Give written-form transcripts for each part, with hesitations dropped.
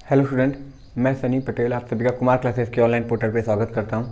Hello student, मैं सनी पटेल आप सभी का कुमार क्लासेस के ऑनलाइन पोर्टल पे स्वागत करता हूं।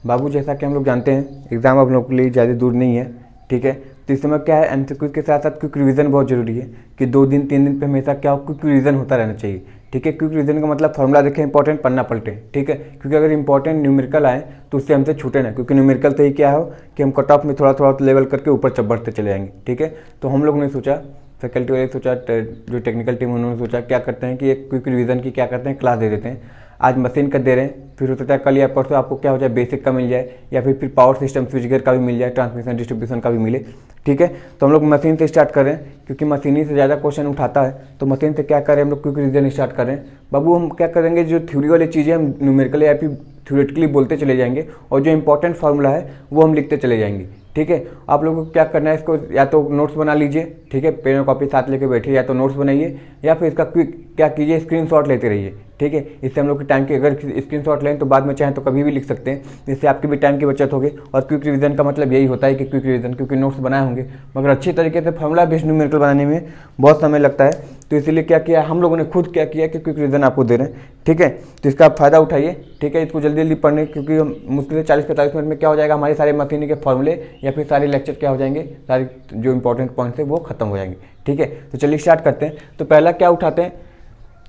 बाबू, जैसा कि हम लोग जानते हैं एग्ज़ाम आप लोगों के लिए ज़्यादा दूर नहीं है, ठीक है। तो इस समय क्या है, एमसीक्यू के साथ साथ क्विक रिवीजन बहुत ज़रूरी है कि 2 दिन 3 दिन पे हमेशा क्या हो, क्विक रिवीजन होता रहना चाहिए, ठीक है। क्विक रिवीजन का मतलब फॉर्मूला देखें, इंपॉर्टेंट पन्ना पलटे, ठीक है। क्योंकि अगर इंपॉर्टेंट न्यूमेरिकल आए तो उससे हमसे छूटे ना, क्योंकि न्यूमेरिकल से ही क्या हो कि हम कट ऑफ में थोड़ा थोड़ा लेवल करके ऊपर बढ़ते चले जाएंगे, ठीक है। तो हम लोगों ने सोचा, फैकल्टी वाले सोचा, जो टेक्निकल टीम उन्होंने सोचा क्या करते हैं कि एक क्विक रिवीजन की क्या करते हैं, क्लास दे देते हैं। आज मशीन का दे रहे हैं, फिर हो सकता है कल या परसों आपको क्या हो जाए, बेसिक का मिल जाए, या फिर पावर सिस्टम स्विच गियर का भी मिल जाए, ट्रांसमिशन डिस्ट्रीब्यूशन का भी मिले, ठीक है। तो हम लोग मशीन से स्टार्ट कर रहे हैं, क्योंकि मशीन ही से ज़्यादा क्वेश्चन उठाता है। तो मशीन से क्या करें, हम लोग क्विक रिवीजन स्टार्ट कर रहे हैं। बाबू, हम क्या करेंगे, जो थ्योरी वाली चीज़ें हम न्यूमेरिकली या फिर थ्योरेटिकली बोलते चले जाएंगे, और जो इंपॉर्टेंट फार्मूला है वो हम लिखते चले जाएंगे, ठीक है। आप लोगों को क्या करना है, इसको या तो नोट्स बना लीजिए, ठीक है, पेन और कॉपी साथ लेके बैठिए, या तो नोट्स बनाइए, या फिर इसका क्विक क्या कीजिए, स्क्रीनशॉट लेते रहिए, ठीक है। इससे हम लोग के टाइम की, अगर स्क्रीनशॉट लें तो बाद में चाहें तो कभी भी लिख सकते हैं, जिससे आपकी भी टाइम की बचत होगी। और क्विक रिवीजन का मतलब यही होता है कि क्विक रिवीजन, क्योंकि नोट्स बनाए होंगे, मगर अच्छी तरीके से फॉर्मूला बेस्ड न्यूमेरिकल बनाने में बहुत समय लगता है। तो इसीलिए क्या किया हम लोगों ने, खुद क्या किया कि क्विक रिवीजन आपको दे रहे हैं, ठीक है। तो इसका आप फायदा उठाइए, ठीक है। इसको जल्दी जल्दी पढ़ने, क्योंकि मुश्किल से 40-45 मिनट में क्या हो जाएगा, हमारे सारे मशीन के फॉर्मूले या फिर सारे लेक्चर क्या हो जाएंगे, सारे जो इंपॉर्टेंट पॉइंट्स है वो खत्म हो जाएंगे, ठीक है। तो चलिए स्टार्ट करते हैं। तो पहला क्या उठाते हैं,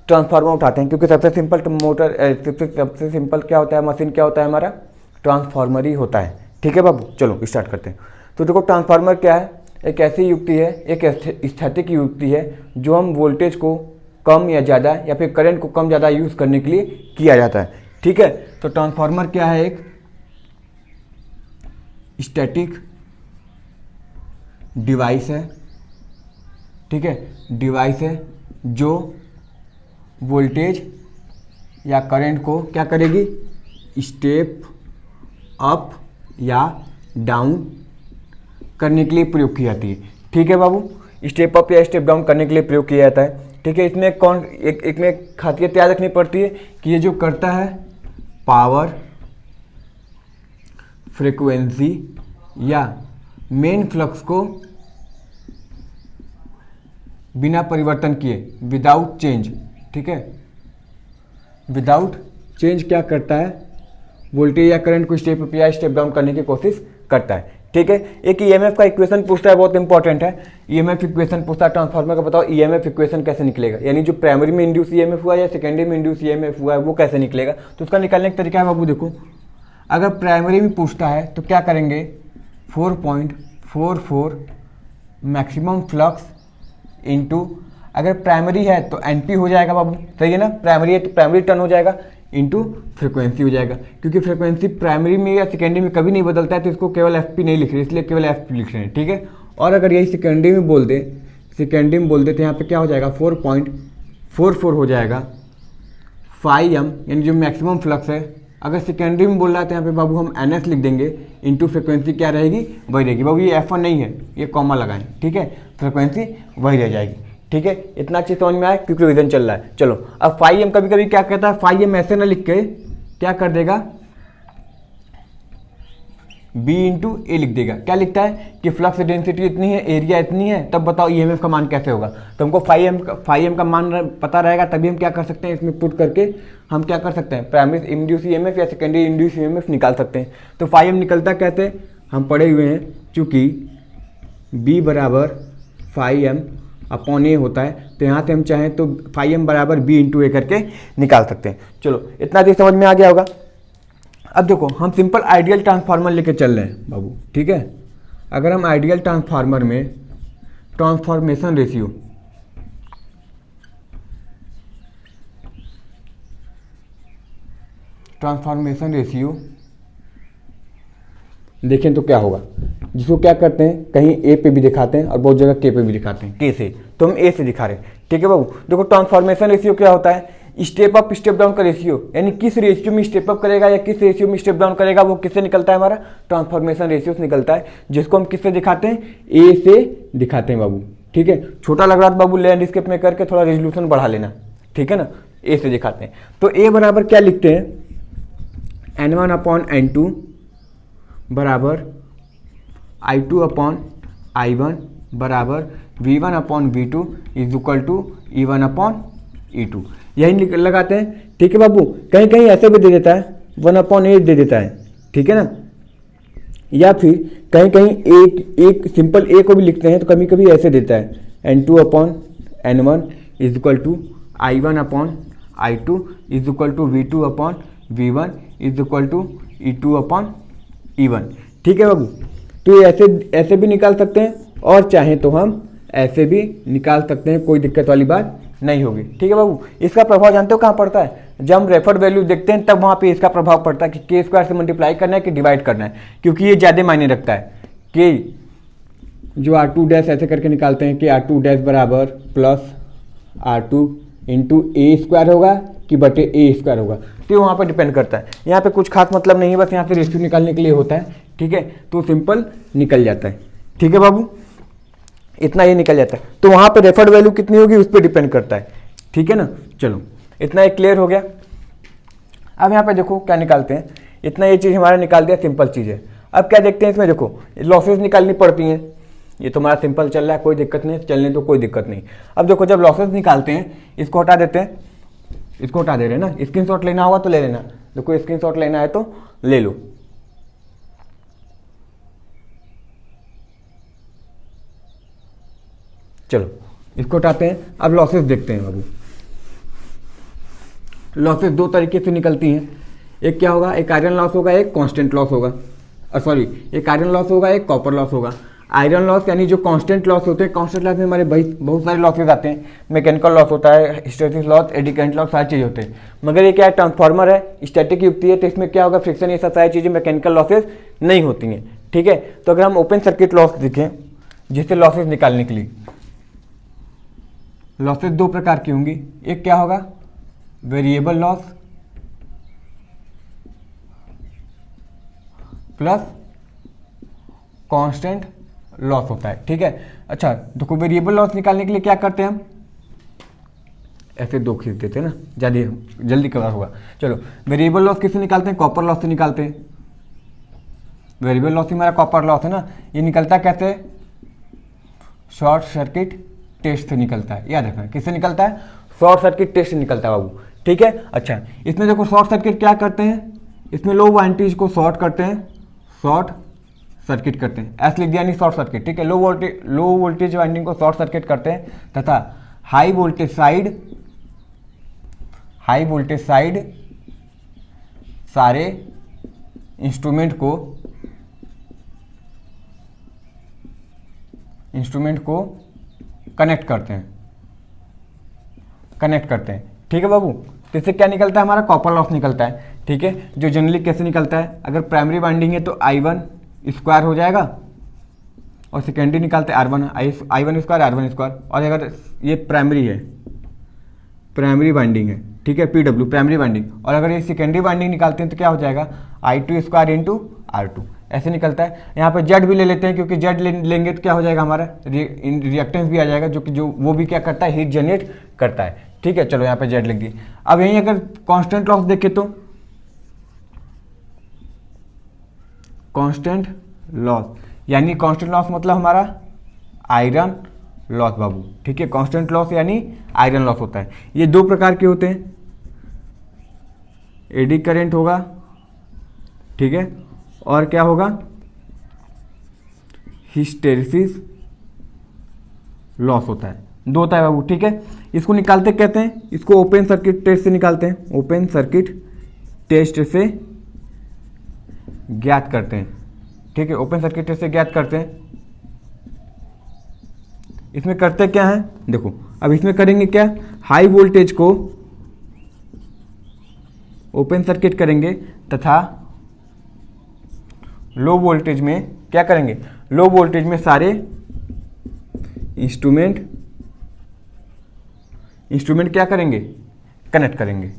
ट्रांसफार्मर उठाते हैं, क्योंकि सबसे सिंपल मोटर, सबसे सिंपल क्या होता है, मशीन क्या होता है हमारा, ट्रांसफार्मर ही होता है, ठीक है बाबू। चलो स्टार्ट करते हैं। तो देखो, ट्रांसफार्मर क्या है, एक ऐसी युक्ति है, एक स्थैतिक युक्ति है, जो हम वोल्टेज को कम या ज़्यादा या फिर करंट को कम ज़्यादा यूज़ करने के लिए किया जाता है, ठीक है। तो ट्रांसफार्मर क्या है, एक स्टैटिक डिवाइस है, ठीक है, डिवाइस है जो वोल्टेज या करंट को क्या करेगी, स्टेप अप या डाउन करने के लिए प्रयोग की जाती है, ठीक है बाबू। स्टेप अप या स्टेप डाउन करने के लिए प्रयोग किया जाता है, ठीक है। इसमें एक में खासियत याद रखनी पड़ती है कि ये जो करता है, पावर, फ्रीक्वेंसी या मेन फ्लक्स को बिना परिवर्तन किए, विदाउट चेंज, ठीक है, विदाउट चेंज क्या करता है, वोल्टेज या करंट को स्टेप अप या स्टेप डाउन करने की कोशिश करता है, ठीक है। एक ईएमएफ का इक्वेशन पूछता है, बहुत इंपॉर्टेंट है। ईएमएफ इक्वेशन पूछता है ट्रांसफार्मर का, बताओ ईएमएफ इक्वेशन कैसे निकलेगा, यानी जो प्राइमरी में इंड्यूस ईएमएफ हुआ या सेकेंडरी में इंड्यूस ईएमएफ हुआ है वो कैसे निकलेगा। तो उसका निकालने का तरीका है बाबू, देखो, अगर प्राइमरी में पूछता है तो क्या करेंगे, 4.44 मैक्सिमम फ्लक्स इंटू, अगर प्राइमरी है तो एनपी हो जाएगा बाबू, सही है ना, प्राइमरी है तो प्राइमरी टर्न हो जाएगा, इंटू फ्रीक्वेंसी हो जाएगा। क्योंकि फ्रीक्वेंसी प्राइमरी में या सेकेंडरी में कभी नहीं बदलता है, तो इसको केवल एफपी नहीं लिख रहे, इसलिए केवल एफपी लिख रहे हैं, ठीक है। और अगर यही सेकेंडरी में बोल दे, तो यहाँ पे क्या हो जाएगा, 4.44 हो जाएगा φm, यानी जो मैक्सिमम फ्लक्स है। अगर सेकेंडरी में बोल रहा है तो यहाँ पे बाबू हम एनएस लिख देंगे, इंटू फ्रिक्वेंसी क्या रहेगी, वही रहेगी बाबू। ये F1 नहीं है, ये कॉमा लगाएं, ठीक है, फ्रिक्वेंसी वही रह जाएगी, ठीक है। इतना अच्छी समझ में आया, क्योंकि रिवीजन चल रहा है। चलो, अब φm कभी कभी क्या कहता है, φm ऐसे ना लिख के क्या कर देगा, B इंटू ए लिख देगा। क्या लिखता है कि फ्लक्स डेंसिटी इतनी है, एरिया इतनी है, तब बताओ ईएमएफ का मान कैसे होगा। तो हमको φm का मान पता रहेगा, तभी हम क्या कर सकते हैं, इसमें पुट करके हम क्या कर सकते हैं, प्राइमरी इंड्यूस ईएमएफ या सेकेंडरी इंड्यूस ईएमएफ निकाल सकते हैं। तो φm निकलता कैसे, हम पढ़े हुए हैं, चूँकि B बराबर φm अपॉन ए होता है, तो यहाँ से हम चाहें तो φm बराबर B इंटू ए करके निकाल सकते हैं। चलो, इतना चीज समझ में आ गया होगा। अब देखो, हम सिंपल आइडियल ट्रांसफार्मर लेके चल रहे हैं बाबू, ठीक है। अगर हम आइडियल ट्रांसफार्मर में ट्रांसफॉर्मेशन रेशियो देखें तो क्या होगा, जिसको क्या करते हैं, कहीं ए पे भी दिखाते हैं और बहुत जगह के पे भी दिखाते हैं, के से, तो हम ए से दिखा रहे हैं, ठीक है बाबू। देखो, ट्रांसफॉर्मेशन रेशियो क्या होता है, स्टेप अप स्टेप डाउन का रेशियो, यानी किस रेशियो में स्टेप अप करेगा या किस रेशियो में स्टेप डाउन करेगा, वो किससे निकलता है, हमारा ट्रांसफॉर्मेशन रेशियो से निकलता है, जिसको हम किससे दिखाते हैं, ए से दिखाते हैं बाबू, ठीक है। छोटा लग रहा था बाबू, लैंडस्केप में करके थोड़ा रेजोल्यूशन बढ़ा लेना, ठीक है ना, ए से दिखाते हैं। तो ए बराबर क्या लिखते हैं, N1 अपॉन N2 बराबर I2 अपॉन I1 बराबर V1 upon V2 is equal to E1 upon E2 यही लगाते हैं। ठीक है बाबू, कहीं कहीं ऐसे भी दे देता है 1/8 दे देता है, ठीक है ना, या फिर कहीं कहीं एक सिंपल ए को भी लिखते हैं तो कभी कभी ऐसे देता है N2/N1 is equal to I1/I2 is equal to V2/V1 is equal to E2/E1। ठीक है बाबू, तो ये ऐसे भी निकाल सकते हैं और चाहें तो हम ऐसे भी निकाल सकते हैं, कोई दिक्कत वाली बात नहीं होगी। ठीक है बाबू, इसका प्रभाव जानते हो कहाँ पड़ता है? जब हम रेफर्ड वैल्यू देखते हैं तब वहाँ पे इसका प्रभाव पड़ता है कि के स्क्वायर से मल्टीप्लाई करना है कि डिवाइड करना है, क्योंकि ये ज़्यादा मायने रखता है कि जो R2 डैश ऐसे करके निकालते हैं कि R2 डैश बराबर प्लस R2 इंटू ए स्क्वायर होगा कि बटे ए स्क्वायर होगा, तो वहाँ पर डिपेंड करता है। यहाँ पे कुछ खास मतलब नहीं है, बस यहाँ पे रेशियो निकालने के लिए होता है। ठीक है, तो सिंपल निकल जाता है। ठीक है बाबू, इतना ये निकल जाता है। तो वहाँ पे रेफर्ड वैल्यू कितनी होगी उस पर डिपेंड करता है। ठीक है ना, चलो इतना एक क्लियर हो गया। अब यहाँ पे देखो क्या निकालते हैं, इतना ये चीज़ हमारा निकाल दिया, सिंपल चीज़ है। अब क्या देखते हैं इसमें, देखो लॉसेस निकालनी पड़ती हैं। ये तो हमारा सिंपल चल रहा है, कोई दिक्कत नहीं, चलने तो कोई दिक्कत नहीं। अब देखो जब लॉसेस निकालते हैं, इसको हटा देते हैं, इसको हटा दे रहे हैं ना, स्क्रीनशॉट लेना होगा तो ले लेना, देखो स्क्रीनशॉट लेना है तो ले लो। चलो इसको हटाते हैं। अब लॉसेस देखते हैं बाबू। लॉसेस दो तरीके से निकलती हैं, एक क्या होगा, एक आयरन लॉस होगा, एक कांस्टेंट लॉस होगा। सॉरी, एक आयरन लॉस होगा, एक कॉपर लॉस होगा। आयरन लॉस यानी जो कांस्टेंट लॉस होते हैं, कांस्टेंट लॉस में हमारे बहुत सारे लॉसेज आते हैं। मैकेनिकल लॉस होता है, hysteresis loss, eddy current loss, सारी चीज़ होते हैं। मगर ये क्या है, ट्रांसफार्मर है, स्टैटिक युक्ति है, तो इसमें क्या होगा, फ्रिक्शन, ये सब सारी चीज़ें मैकेनिकल लॉसेज नहीं होती हैं। ठीक है, तो अगर हम ओपन सर्किट लॉस देखें, जिससे लॉसेज निकालने के लिए, लॉसेज दो प्रकार की होंगी। एक क्या होगा, variable loss plus constant loss होता है। ठीक है, अच्छा देखो वेरिएबल लॉस निकालने के लिए क्या करते हैं हम, ऐसे दो खींच देते हैं ना, ज़्यादा जल्दी कवर होगा। चलो वेरिएबल लॉस किससे निकालते हैं, कॉपर लॉस से निकालते हैं। वेरिएबल लॉस हमारा कॉपर लॉस है ना, ये निकलता है कैसे, शॉर्ट सर्किट टेस्ट से निकलता है। याद रखना किससे निकलता है, शॉर्ट सर्किट टेस्ट से निकलता है बाबू। ठीक है, अच्छा इसमें देखो शॉर्ट सर्किट क्या करते हैं, इसमें लो वोल्टेज को शॉर्ट करते हैं, शॉर्ट सर्किट करते हैं, ऐसे लिख दिया नहीं शॉर्ट सर्किट। ठीक है, लो वोल्टेज वाइंडिंग को शॉर्ट सर्किट करते हैं तथा हाई वोल्टेज साइड सारे इंस्ट्रूमेंट को कनेक्ट करते हैं। ठीक है बाबू, तो इससे क्या निकलता है, हमारा कॉपर लॉस निकलता है। ठीक है, जो जनरली कैसे निकलता है, अगर प्राइमरी वाइंडिंग है तो I1 स्क्वायर हो जाएगा और सेकेंडरी निकालते हैं I1 स्क्वायर R1 स्क्वायर। और अगर ये प्राइमरी वाइंडिंग है, ठीक है, PW प्राइमरी वाइंडिंग, और अगर ये सेकेंडरी वाइंडिंग निकालते हैं तो क्या हो जाएगा, I2 स्क्वायर इंटू R2 ऐसे निकलता है। यहाँ पे जेड भी ले लेते हैं, क्योंकि जेड लेंगे तो क्या हो जाएगा, हमारा रिएक्टेंस भी आ जाएगा, जो वो भी क्या करता है, हीट जनरेट करता है। ठीक है, चलो यहाँ पे जेड लिख दी। अब यहीं अगर कांस्टेंट लॉस देखें तो कांस्टेंट लॉस यानी कांस्टेंट लॉस मतलब हमारा आयरन लॉस बाबू। ठीक है, कांस्टेंट लॉस यानी आयरन लॉस होता है। ये दो प्रकार के होते हैं, एडी करंट होगा, ठीक है, और क्या होगा, हिस्टेरिसिस लॉस होता है, दो होता है बाबू। ठीक है, इसको निकालते कहते हैं, इसको ओपन सर्किट टेस्ट से निकालते हैं, ओपन सर्किट टेस्ट से ज्ञात करते हैं। ठीक है, ओपन सर्किट टेस्ट से ज्ञात करते हैं। इसमें करते क्या है, देखो अब इसमें करेंगे क्या, हाई वोल्टेज को ओपन सर्किट करेंगे तथा लो वोल्टेज में क्या करेंगे, लो वोल्टेज में सारे इंस्ट्रूमेंट क्या करेंगे, कनेक्ट करेंगे।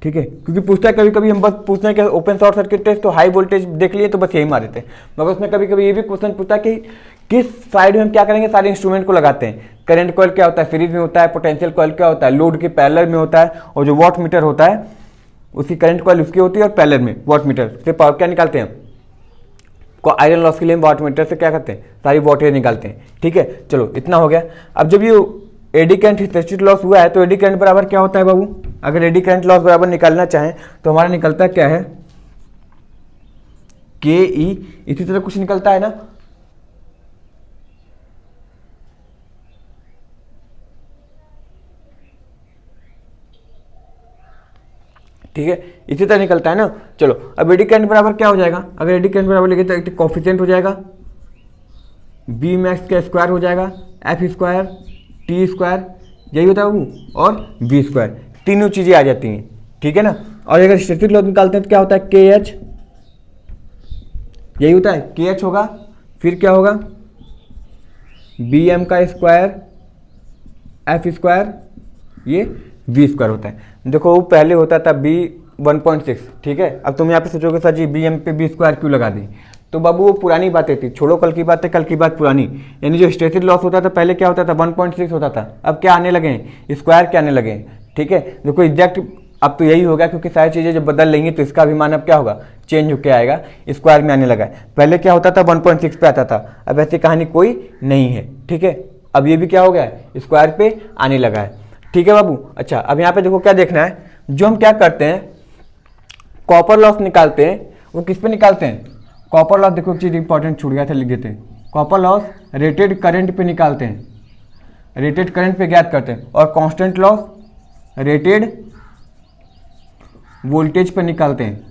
ठीक है, क्योंकि पूछता है कभी कभी, हम बस पूछते हैं कि ओपन शॉर्ट सर्किट टेस्ट तो हाई वोल्टेज देख लिए तो बस यही मारे थे, मगर उसमें कभी कभी ये भी क्वेश्चन पूछता है कि किस साइड में हम क्या करेंगे, सारे इंस्ट्रूमेंट को लगाते हैं। करंट कॉइल क्या होता है, सीरीज में होता है, पोटेंशियल कॉइल क्या होता है, लोड के पैरेलल में होता है, और जो वॉट मीटर होता है उसकी करंट कॉइल उसकी होती है, और पैरेलल में वॉट मीटर से पावर क्या निकालते हैं, को आयरन लॉस के लिए वॉट मीटर से क्या करते हैं, सारी वॉटेज निकालते हैं। ठीक है, चलो इतना हो गया। अब जब ये एडी करंट हिस्टैरिसीस लॉस हुआ है तो एडी करंट बराबर क्या होता है बाबू, अगर एडी करंट लॉस बराबर निकालना चाहें तो हमारा निकलता क्या है के ई, इसी तरह कुछ निकलता है ना, ठीक है, इसी तरह निकलता है ना। चलो अब एडी करंट बराबर क्या हो जाएगा, अगर एडी करंट बराबर लिखे तो कोफिशिएंट हो जाएगा बी मैक्स का स्क्वायर हो जाएगा एफ स्क्वायर टी स्क्वायर, यही होता है बाबू, और बी स्क्वायर, तीनों चीज़ें आ जाती हैं, ठीक है ना। और अगर हिस्टैरिसीस लॉस निकालते हैं तो क्या होता है के एच, यही होता है के एच होगा, फिर क्या होगा बी एम का स्क्वायर एफ स्क्वायर, ये बी स्क्वायर होता है। देखो वो पहले होता था बी 1.6, ठीक है। अब तुम यहाँ पे सोचोगे सर जी बी एम पे बी स्क्वायर क्यों लगा दी, तो बाबू वो पुरानी बातें थी, छोड़ो कल की बात है, कल की बात पुरानी। यानी जो हिस्टैरिसीस लॉस होता था पहले क्या होता था 1.6 होता था, अब क्या आने लगे हैं स्क्वायर के आने लगे हैं, ठीक है। देखो एग्जैक्ट अब तो यही होगा क्योंकि सारी चीज़ें जब बदल लेंगी तो इसका भी मान अब क्या होगा चेंज होकर आएगा, स्क्वायर में आने लगा है। पहले क्या होता था 1.6 पे आता था, अब ऐसी कहानी कोई नहीं है, ठीक है। अब ये भी क्या हो गया है स्क्वायर पे आने लगा है, ठीक है बाबू। अच्छा अब यहाँ पे देखो क्या देखना है, जो हम क्या करते हैं कॉपर लॉस निकालते हैं वो किस पे निकालते हैं, कॉपर लॉस, देखो चीज़ इंपॉर्टेंट छूट गया था, लिख देते हैं। कॉपर लॉस रेटेड करंट पे निकालते हैं, रेटेड करंट पे ज्ञात करते हैं, और कांस्टेंट लॉस रेटेड वोल्टेज पे निकालते हैं,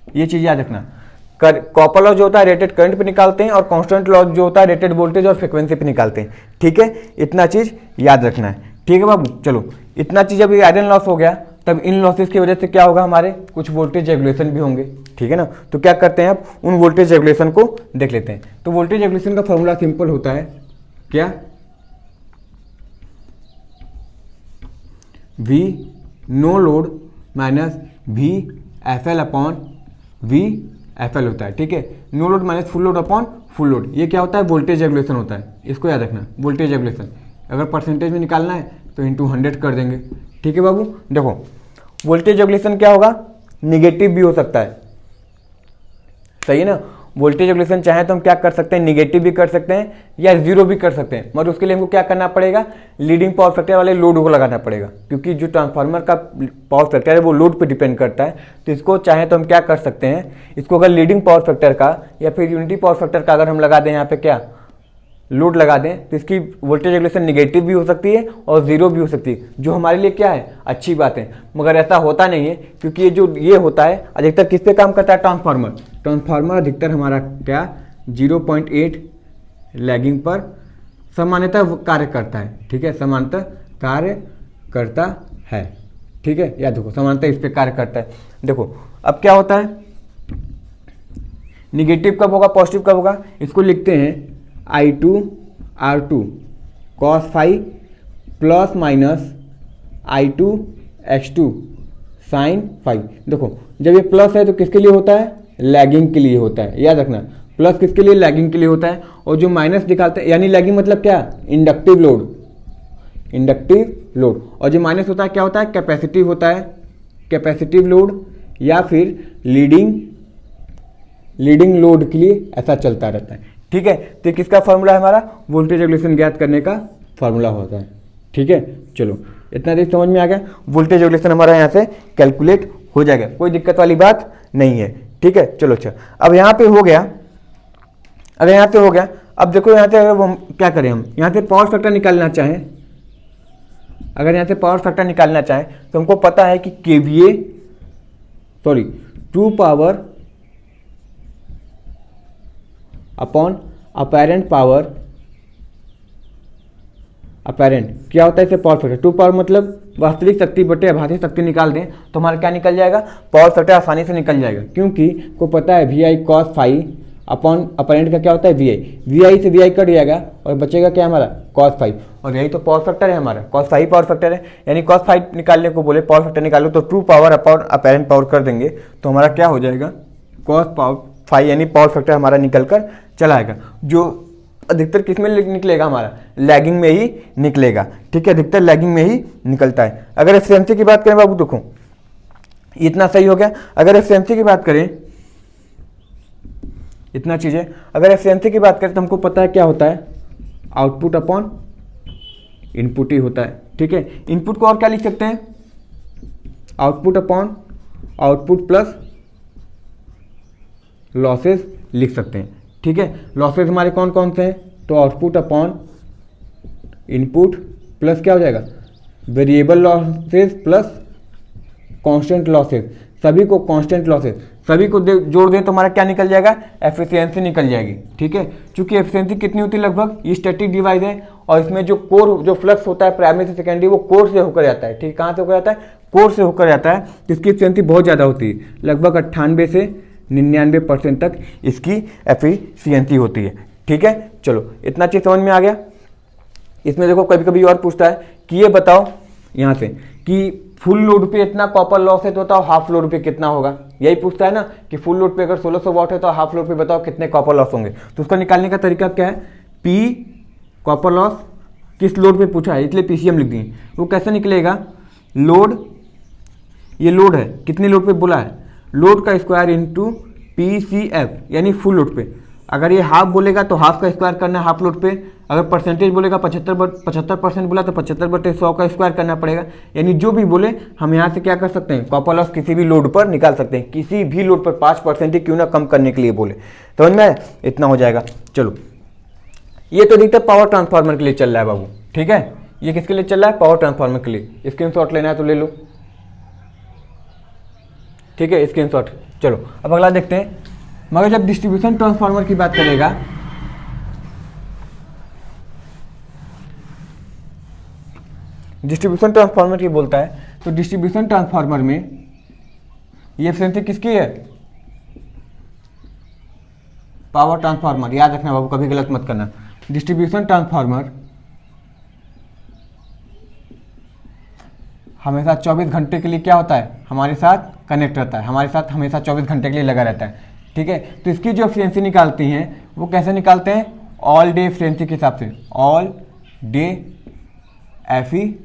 ये चीज़ याद रखना। कॉपर लॉस जो होता है रेटेड करंट पे निकालते हैं, और कांस्टेंट लॉस जो होता है रेटेड वोल्टेज और फ्रिक्वेंसी पे निकालते हैं, ठीक है। इतना चीज़ याद रखना है, ठीक है बाबू। चलो इतना चीज़ अभी आयरन लॉस हो गया, तब इन लॉसेस की वजह से क्या होगा हमारे कुछ वोल्टेज रेगुलेशन भी होंगे, ठीक है ना। तो क्या करते हैं अब उन वोल्टेज रेगुलेशन को देख लेते हैं। तो वोल्टेज रेगुलेशन का फॉर्मूला सिंपल होता है क्या, V no load minus V F L upon V F L होता है, ठीक है। No load minus full load upon full load, ये क्या होता है वोल्टेज रेगुलेशन होता है, इसको याद रखना। वोल्टेज रेगुलेशन अगर परसेंटेज में निकालना है तो इंटू 100 कर देंगे, ठीक है बाबू। देखो वोल्टेज रेगुलेशन क्या होगा, निगेटिव भी हो सकता है, सही है ना। वोल्टेज रेगुलेशन चाहे तो हम क्या कर सकते हैं, निगेटिव भी कर सकते हैं या जीरो भी कर सकते हैं, मगर उसके लिए हमको क्या करना पड़ेगा, लीडिंग पावर फैक्टर वाले लोड को लगाना पड़ेगा, क्योंकि जो ट्रांसफार्मर का पावर फैक्टर है वो लोड पे डिपेंड करता है। तो इसको चाहे तो हम क्या कर सकते हैं, इसको अगर लीडिंग पावर फैक्टर का या फिर यूनिटी पावर फैक्टर का अगर हम लगा दें यहाँ पे क्या लोड लगा दें, तो इसकी वोल्टेज रेगुलेशन निगेटिव भी हो सकती है और जीरो भी हो सकती है, जो हमारे लिए क्या है अच्छी बात है। मगर ऐसा होता नहीं है, क्योंकि ये जो ये होता है अधिकतर किस पे काम करता है, ट्रांसफार्मर। ट्रांसफार्मर अधिकतर हमारा क्या 0.8 लैगिंग पर सामान्यतः कार्य करता है, ठीक है, सामान्यतः कार्य करता है, ठीक है। या देखो सामान्यतः इस पे कार्य करता है। देखो अब क्या होता है, निगेटिव कब होगा पॉजिटिव कब होगा, इसको लिखते हैं I2 R2 cos phi plus minus I2 X2 sine phi. देखो जब ये प्लस है तो किसके लिए होता है, लैगिंग के लिए होता है, याद रखना। प्लस किसके लिए, लैगिंग के लिए होता है। और जो माइनस दिखाते हैं यानी लैगिंग मतलब क्या, इंडक्टिव लोड, इंडक्टिव लोड। और जो माइनस होता है क्या होता है, कैपेसिटिव होता है, कैपेसिटिव लोड या फिर लीडिंग लोड के लिए ऐसा चलता रहता है, ठीक है। तो किसका फॉर्मूला है हमारा, वोल्टेज रेगुलेशन ज्ञात करने का फॉर्मूला होता है, ठीक है। चलो इतना देर समझ में आ गया, वोल्टेज रेगुलेशन हमारा यहाँ से कैलकुलेट हो जाएगा, कोई दिक्कत वाली बात नहीं है, ठीक है। चलो अच्छा अब यहाँ पे हो गया, अगर यहाँ पे हो गया, अब देखो यहाँ से अगर हम क्या करें, हम यहाँ से पावर फैक्टर निकालना चाहें, अगर यहाँ से पावर फैक्टर निकालना चाहें तो हमको पता है कि KVA 2 power upon apparent power, apparent क्या होता है इसे पावर फैक्टर, 2 पावर मतलब वास्तविक शक्ति बटे आभासी शक्ति निकाल दें तो हमारा क्या निकल जाएगा, पावर फैक्टर आसानी से निकल जाएगा, क्योंकि को पता है V I cos phi upon apparent का क्या होता है वी आई से वी आई कट जाएगा और बचेगा क्या हमारा कॉस फाई, और यही तो पावर फैक्टर है हमारा, कॉस फाई पावर फैक्टर है। यानी कॉस फाई निकालने को बोले पावर फैक्टर निकालो तो 2 पावर अपॉन अपेरेंट पावर कर देंगे तो हमारा क्या हो जाएगा, कॉस पावर फाई यानी पावर फैक्टर हमारा निकल कर चला आएगा, जो अधिकतर किस में निकलेगा, हमारा लैगिंग में ही निकलेगा, ठीक है, अधिकतर लैगिंग में ही निकलता है। अगर एफिशिएंसी की बात करें बाबू, देखो इतना सही हो गया। अगर एफिशिएंसी की बात करें, इतना चीजें, अगर एफिशिएंसी की बात करें तो हमको पता है क्या होता है, आउटपुट अपॉन इनपुट ही होता है। ठीक है, इनपुट को और क्या लिख सकते हैं, output upon output plus losses लिख सकते हैं। ठीक है, लॉसेस हमारे कौन कौन से हैं, तो आउटपुट अपॉन इनपुट प्लस क्या हो जाएगा, variable losses plus constant losses, सभी को कांस्टेंट लॉसेस सभी को जोड़ दें तो हमारा क्या निकल जाएगा, एफिशिएंसी निकल जाएगी। ठीक है, क्योंकि एफिशिएंसी कितनी होती है, लगभग ये स्टैटिक डिवाइस है और इसमें जो कोर जो फ्लक्स होता है प्राइमरी से सेकेंडरी वो कोर से होकर जाता है। ठीक, कहाँ से होकर जाता है, कोर से होकर जाता है, जिसकी एफिशिएंसी बहुत ज़्यादा होती है, लगभग 98 से 99% तक इसकी एफिशिएंसी होती है। ठीक है, चलो इतना चीज़ समझ में आ गया। इसमें देखो कभी कभी और पूछता है कि ये बताओ यहाँ से कि फुल लोड पे इतना कॉपर लॉस है तो बताओ हाफ लोड पे कितना होगा, यही पूछता है ना कि फुल लोड पे अगर 1600 वाट है तो हाफ लोड पे बताओ कितने कॉपर लॉस होंगे। तो उसका निकालने का तरीका क्या है, पी कॉपर लॉस किस लोड पे पूछा है इसलिए पीसीएम लिख दिए। वो कैसे निकलेगा, लोड, ये लोड है, कितनी लोड पे बोला है, लोड का स्क्वायर इंटू पीसीएफ यानी फुल लोड पे। अगर ये हाफ बोलेगा तो हाफ का स्क्वायर करना है हाफ लोड पे, अगर परसेंटेज बोलेगा 75% बोला तो 75/100 का स्क्वायर करना पड़ेगा। यानी जो भी बोले हम यहाँ से क्या कर सकते हैं, कॉपर लॉस किसी भी लोड पर निकाल सकते हैं, किसी भी लोड पर 5% ही क्यों ना कम करने के लिए बोले। समझ में आया, इतना हो जाएगा। चलो ये तो अधिकतर पावर ट्रांसफार्मर के लिए चल रहा है बाबू। ठीक है, ये किसके लिए चल रहा है, पावर ट्रांसफार्मर के लिए। स्क्रीनशॉट लेना है तो ले लो। ठीक है, स्क्रीनशॉट। चलो अब अगला देखते हैं। मगर जब डिस्ट्रीब्यूशन ट्रांसफार्मर की बात करेगा, डिस्ट्रीब्यूशन ट्रांसफार्मर की बोलता है तो डिस्ट्रीब्यूशन ट्रांसफार्मर में ये एफिशिएंसी किसकी है, पावर ट्रांसफार्मर। याद रखना बाबू, कभी गलत मत करना। डिस्ट्रीब्यूशन ट्रांसफार्मर हमेशा 24 घंटे के लिए क्या होता है, हमारे साथ कनेक्ट रहता है, हमारे साथ हमेशा 24 घंटे के लिए लगा रहता है। ठीक है, तो इसकी जो एफिशिएंसी निकालती हैं वो कैसे निकालते हैं, ऑल डे एफिशिएंसी के हिसाब से, ऑल डे एफिशिएंसी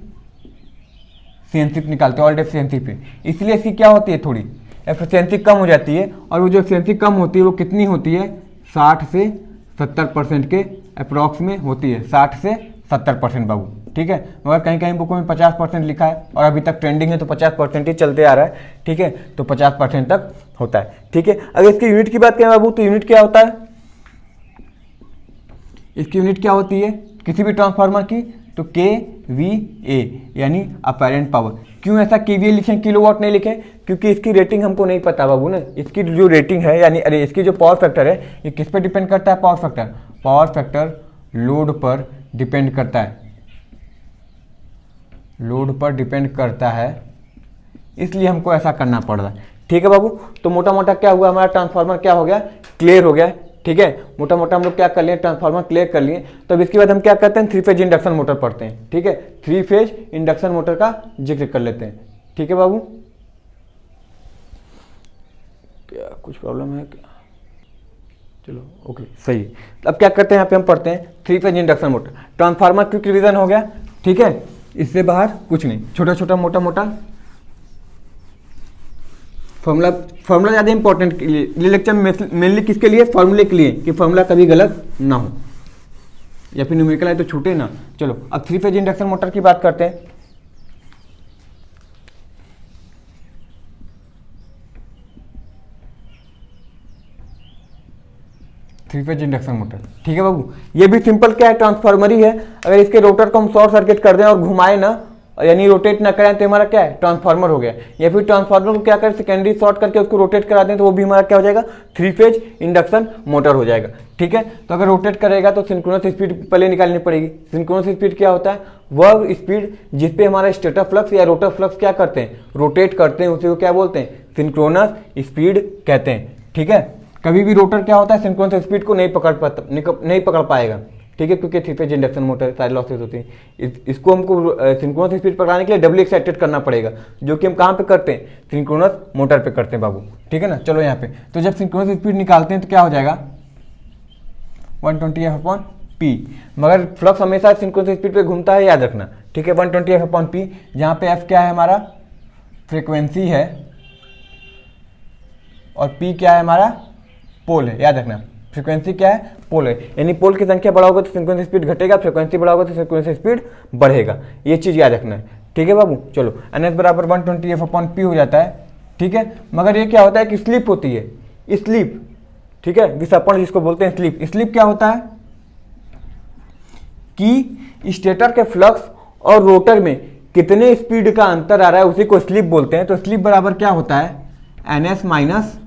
निकालते हैं, ऑल डे एफिशिएंसी पे। इसलिए इसकी क्या होती है, थोड़ी एफिशिएंसी कम हो जाती है, और वो जो एफिशिएंसी कम होती है वो कितनी होती है, 60 से 70% के अप्रॉक्स में होती है, 60 से 70% बाबू। ठीक है, मगर कहीं कहीं बुकों में 50% लिखा है और अभी तक ट्रेंडिंग है तो 50% ही चलते आ रहा है। ठीक है, तो 50% तक होता है। ठीक है, अगर इसकी यूनिट की बात करें बाबू तो यूनिट क्या होता है, इसकी यूनिट क्या होती है किसी भी ट्रांसफार्मर की, तो KVA यानी अपेरेंट पावर। क्यों ऐसा KVA लिखें, किलोवाट नहीं लिखें, क्योंकि इसकी रेटिंग हमको नहीं पता बाबू ना। इसकी जो रेटिंग है यानी अरे इसकी जो पावर फैक्टर है ये किस पर डिपेंड करता है, पावर फैक्टर लोड पर डिपेंड करता है, लोड पर डिपेंड करता है, इसलिए हमको ऐसा करना पड़ रहा है। ठीक है बाबू, तो मोटा मोटा क्या हुआ, हमारा ट्रांसफार्मर क्या हो गया, क्लियर हो गया। ठीक है, मोटा मोटा हम लोग क्या कर लिए, ट्रांसफार्मर क्लियर कर लिए। तो अब इसके बाद हम क्या करते हैं, 3 फेज इंडक्शन मोटर पढ़ते हैं। ठीक है, 3 फेज इंडक्शन मोटर का जिक्र कर लेते हैं। ठीक है बाबू, क्या कुछ प्रॉब्लम है क्या, चलो ओके सही। अब क्या करते हैं, यहाँ पे हम पढ़ते हैं 3 phase induction motor. Transformer quick revision हो गया। ठीक है, इससे बाहर कुछ नहीं, छोटा छोटा मोटा मोटा फॉर्मूला ज़्यादा इंपॉर्टेंट के लिए, ये लेक्चर मेनली किसके लिए, फॉर्मूले के लिए, कि फॉर्मूला कभी गलत ना हो या फिर न्यूमेरिकल है तो छूटे ना। चलो अब 3 फेज इंडक्शन मोटर की बात करते हैं। Three phase induction motor. ठीक है बाबू, ये भी सिंपल क्या है, ट्रांसफार्मर ही है। अगर इसके रोटर को हम शॉर्ट सर्किट कर दें और घुमाए ना, यानी रोटेट ना करें, तो हमारा क्या है, ट्रांसफार्मर हो गया। या फिर ट्रांसफार्मर को क्या करें, सेकेंडरी शॉर्ट करके उसको रोटेट करा दें तो वो भी हमारा क्या हो जाएगा, 3 फेज इंडक्शन मोटर हो जाएगा। ठीक है, तो अगर रोटेट करेगा तो सिंक्रोनस स्पीड पहले निकालनी पड़ेगी। सिंक्रोनस स्पीड क्या होता है, वह स्पीड जिसपे हमारा स्टेटर फ्लक्स या रोटर फ्लक्स क्या करते हैं, रोटेट करते हैं, उसे को क्या बोलते हैं, सिंक्रोनस स्पीड कहते हैं। ठीक है, कभी भी रोटर क्या होता है, सिंक्रोनस स्पीड को नहीं पकड़ पाएगा। ठीक है, क्योंकि 3 फेज इंडक्शन मोटर सारी लॉसेस होती हैं। इसको हमको सिंक्रोनस स्पीड पकड़ाने के लिए डबल एक्साइटेड करना पड़ेगा, जो कि हम कहाँ पे करते हैं, सिंक्रोनस मोटर पे करते हैं बाबू। ठीक है ना, चलो यहाँ पे तो जब सिंक्रोनस स्पीड निकालते हैं तो क्या हो जाएगा, 120F/P। मगर फ्लक्स हमेशा सिंक्रोनस स्पीड पे घूमता है, याद रखना। ठीक है, 120F/P, जहाँ पे F क्या है हमारा फ्रीक्वेंसी है और P क्या है हमारा पोल है, याद रखना। फ्रीक्वेंसी क्या है, पोल है, यानी पोल की संख्या बड़ा होगा तो फ्रीक्वेंसी स्पीड घटेगा, फ्रीक्वेंसी बड़ा होगा तो फ्रीक्वेंसी स्पीड बढ़ेगा। ये चीज़ याद रखना है, ठीक है बाबू। चलो NS बराबर 120F/P हो जाता है, ठीक है। मगर ये क्या होता है कि स्लिप होती है, स्लिप, ठीक है, विस्थापन जिसको बोलते हैं स्लिप। स्लिप क्या होता है कि स्टेटर के फ्लक्स और रोटर में कितने स्पीड का अंतर आ रहा है उसी को स्लिप बोलते हैं। तो स्लिप बराबर क्या होता है, NS माइनस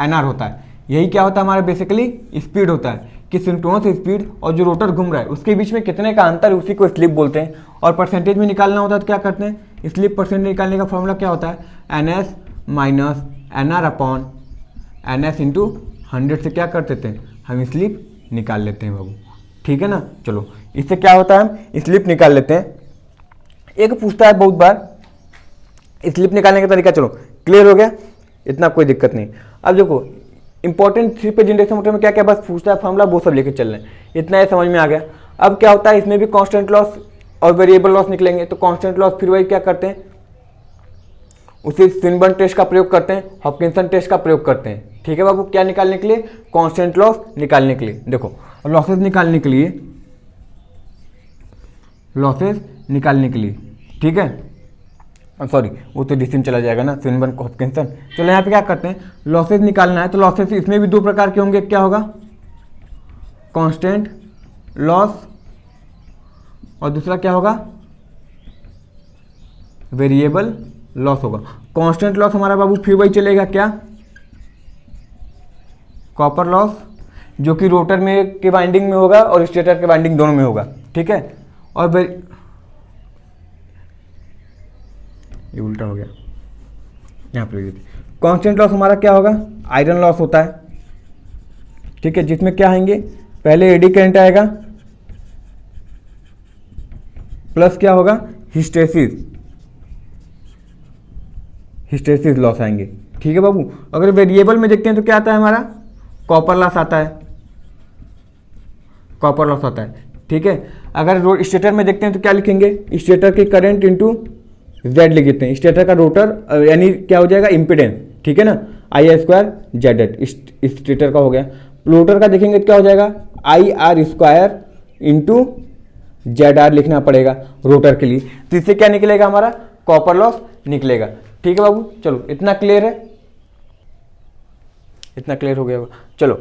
NR होता है। यही क्या होता है हमारा बेसिकली स्पीड होता है कि सिंक्रोनस स्पीड और जो रोटर घूम रहा है उसके बीच में कितने का अंतर है उसी को स्लिप बोलते हैं। और परसेंटेज में निकालना होता है तो क्या करते हैं, स्लिप परसेंटेज निकालने का फॉर्मूला क्या होता है, NS माइनस NR/NS इंटू 100 से क्या कर देते हैं, हम स्लिप निकाल लेते हैं बाबू, ठीक है ना। चलो इससे क्या होता है, हम स्लिप निकाल लेते हैं। एक पूछता है बहुत बार स्लिप निकालने का तरीका, चलो क्लियर हो गया, इतना कोई दिक्कत नहीं। अब देखो इंपॉर्टेंट 3 फेज इंडक्शन मोटर में क्या क्या बस पूछता है फॉर्मूला, वो सब लेके चल रहे हैं, इतना ही समझ में आ गया। अब क्या होता है, इसमें भी कांस्टेंट लॉस और वेरिएबल लॉस निकलेंगे। तो कांस्टेंट लॉस फिर वही क्या करते हैं, उसी सिनबर्न टेस्ट का प्रयोग करते हैं, हॉपकिंसन टेस्ट का प्रयोग करते हैं, ठीक है बाबू। क्या निकालने के लिए, कांस्टेंट लॉस निकालने के लिए। देखो लॉसेस निकालने के लिए, लॉसेस निकालने के लिए, ठीक है, सॉरी वो तो डिसिम चला जाएगा ना, सिनबर्न हॉपकिंसन। चलो यहाँ पे क्या करते हैं, लॉसेस निकालना है। तो लॉसेस इसमें भी 2 प्रकार के होंगे, क्या होगा, कांस्टेंट लॉस और दूसरा क्या होगा, वेरिएबल लॉस होगा। कांस्टेंट लॉस हमारा बाबू फिर वही चलेगा, क्या, कॉपर लॉस, जो कि रोटर में के वाइंडिंग में होगा और स्टेटर के वाइंडिंग दोनों में होगा, ठीक है। और ये उल्टा हो गया, यहाँ पर कांस्टेंट लॉस हमारा क्या होगा, आयरन लॉस होता है, ठीक है, जिसमें क्या आएंगे, पहले एडी करंट आएगा प्लस क्या होगा, हिस्टेसिस लॉस आएंगे, ठीक है बाबू। अगर वेरिएबल में देखते हैं तो क्या आता है हमारा, कॉपर लॉस आता है, कॉपर लॉस आता है, ठीक है। अगर स्टेटर में देखते हैं तो क्या लिखेंगे, स्टेटर के करंट इंटू जेड लिख देते हैं, स्टेटर का रोटर यानी क्या हो जाएगा, इम्पिडेंस, ठीक है ना, I² ZD स्टेटर का हो गया। रोटर का देखेंगे तो क्या हो जाएगा, IR² इंटू ZR लिखना पड़ेगा रोटर के लिए। तो इससे क्या निकलेगा हमारा, कॉपर लॉस निकलेगा, ठीक है बाबू। चलो इतना क्लियर है, इतना क्लियर हो गया होगा। चलो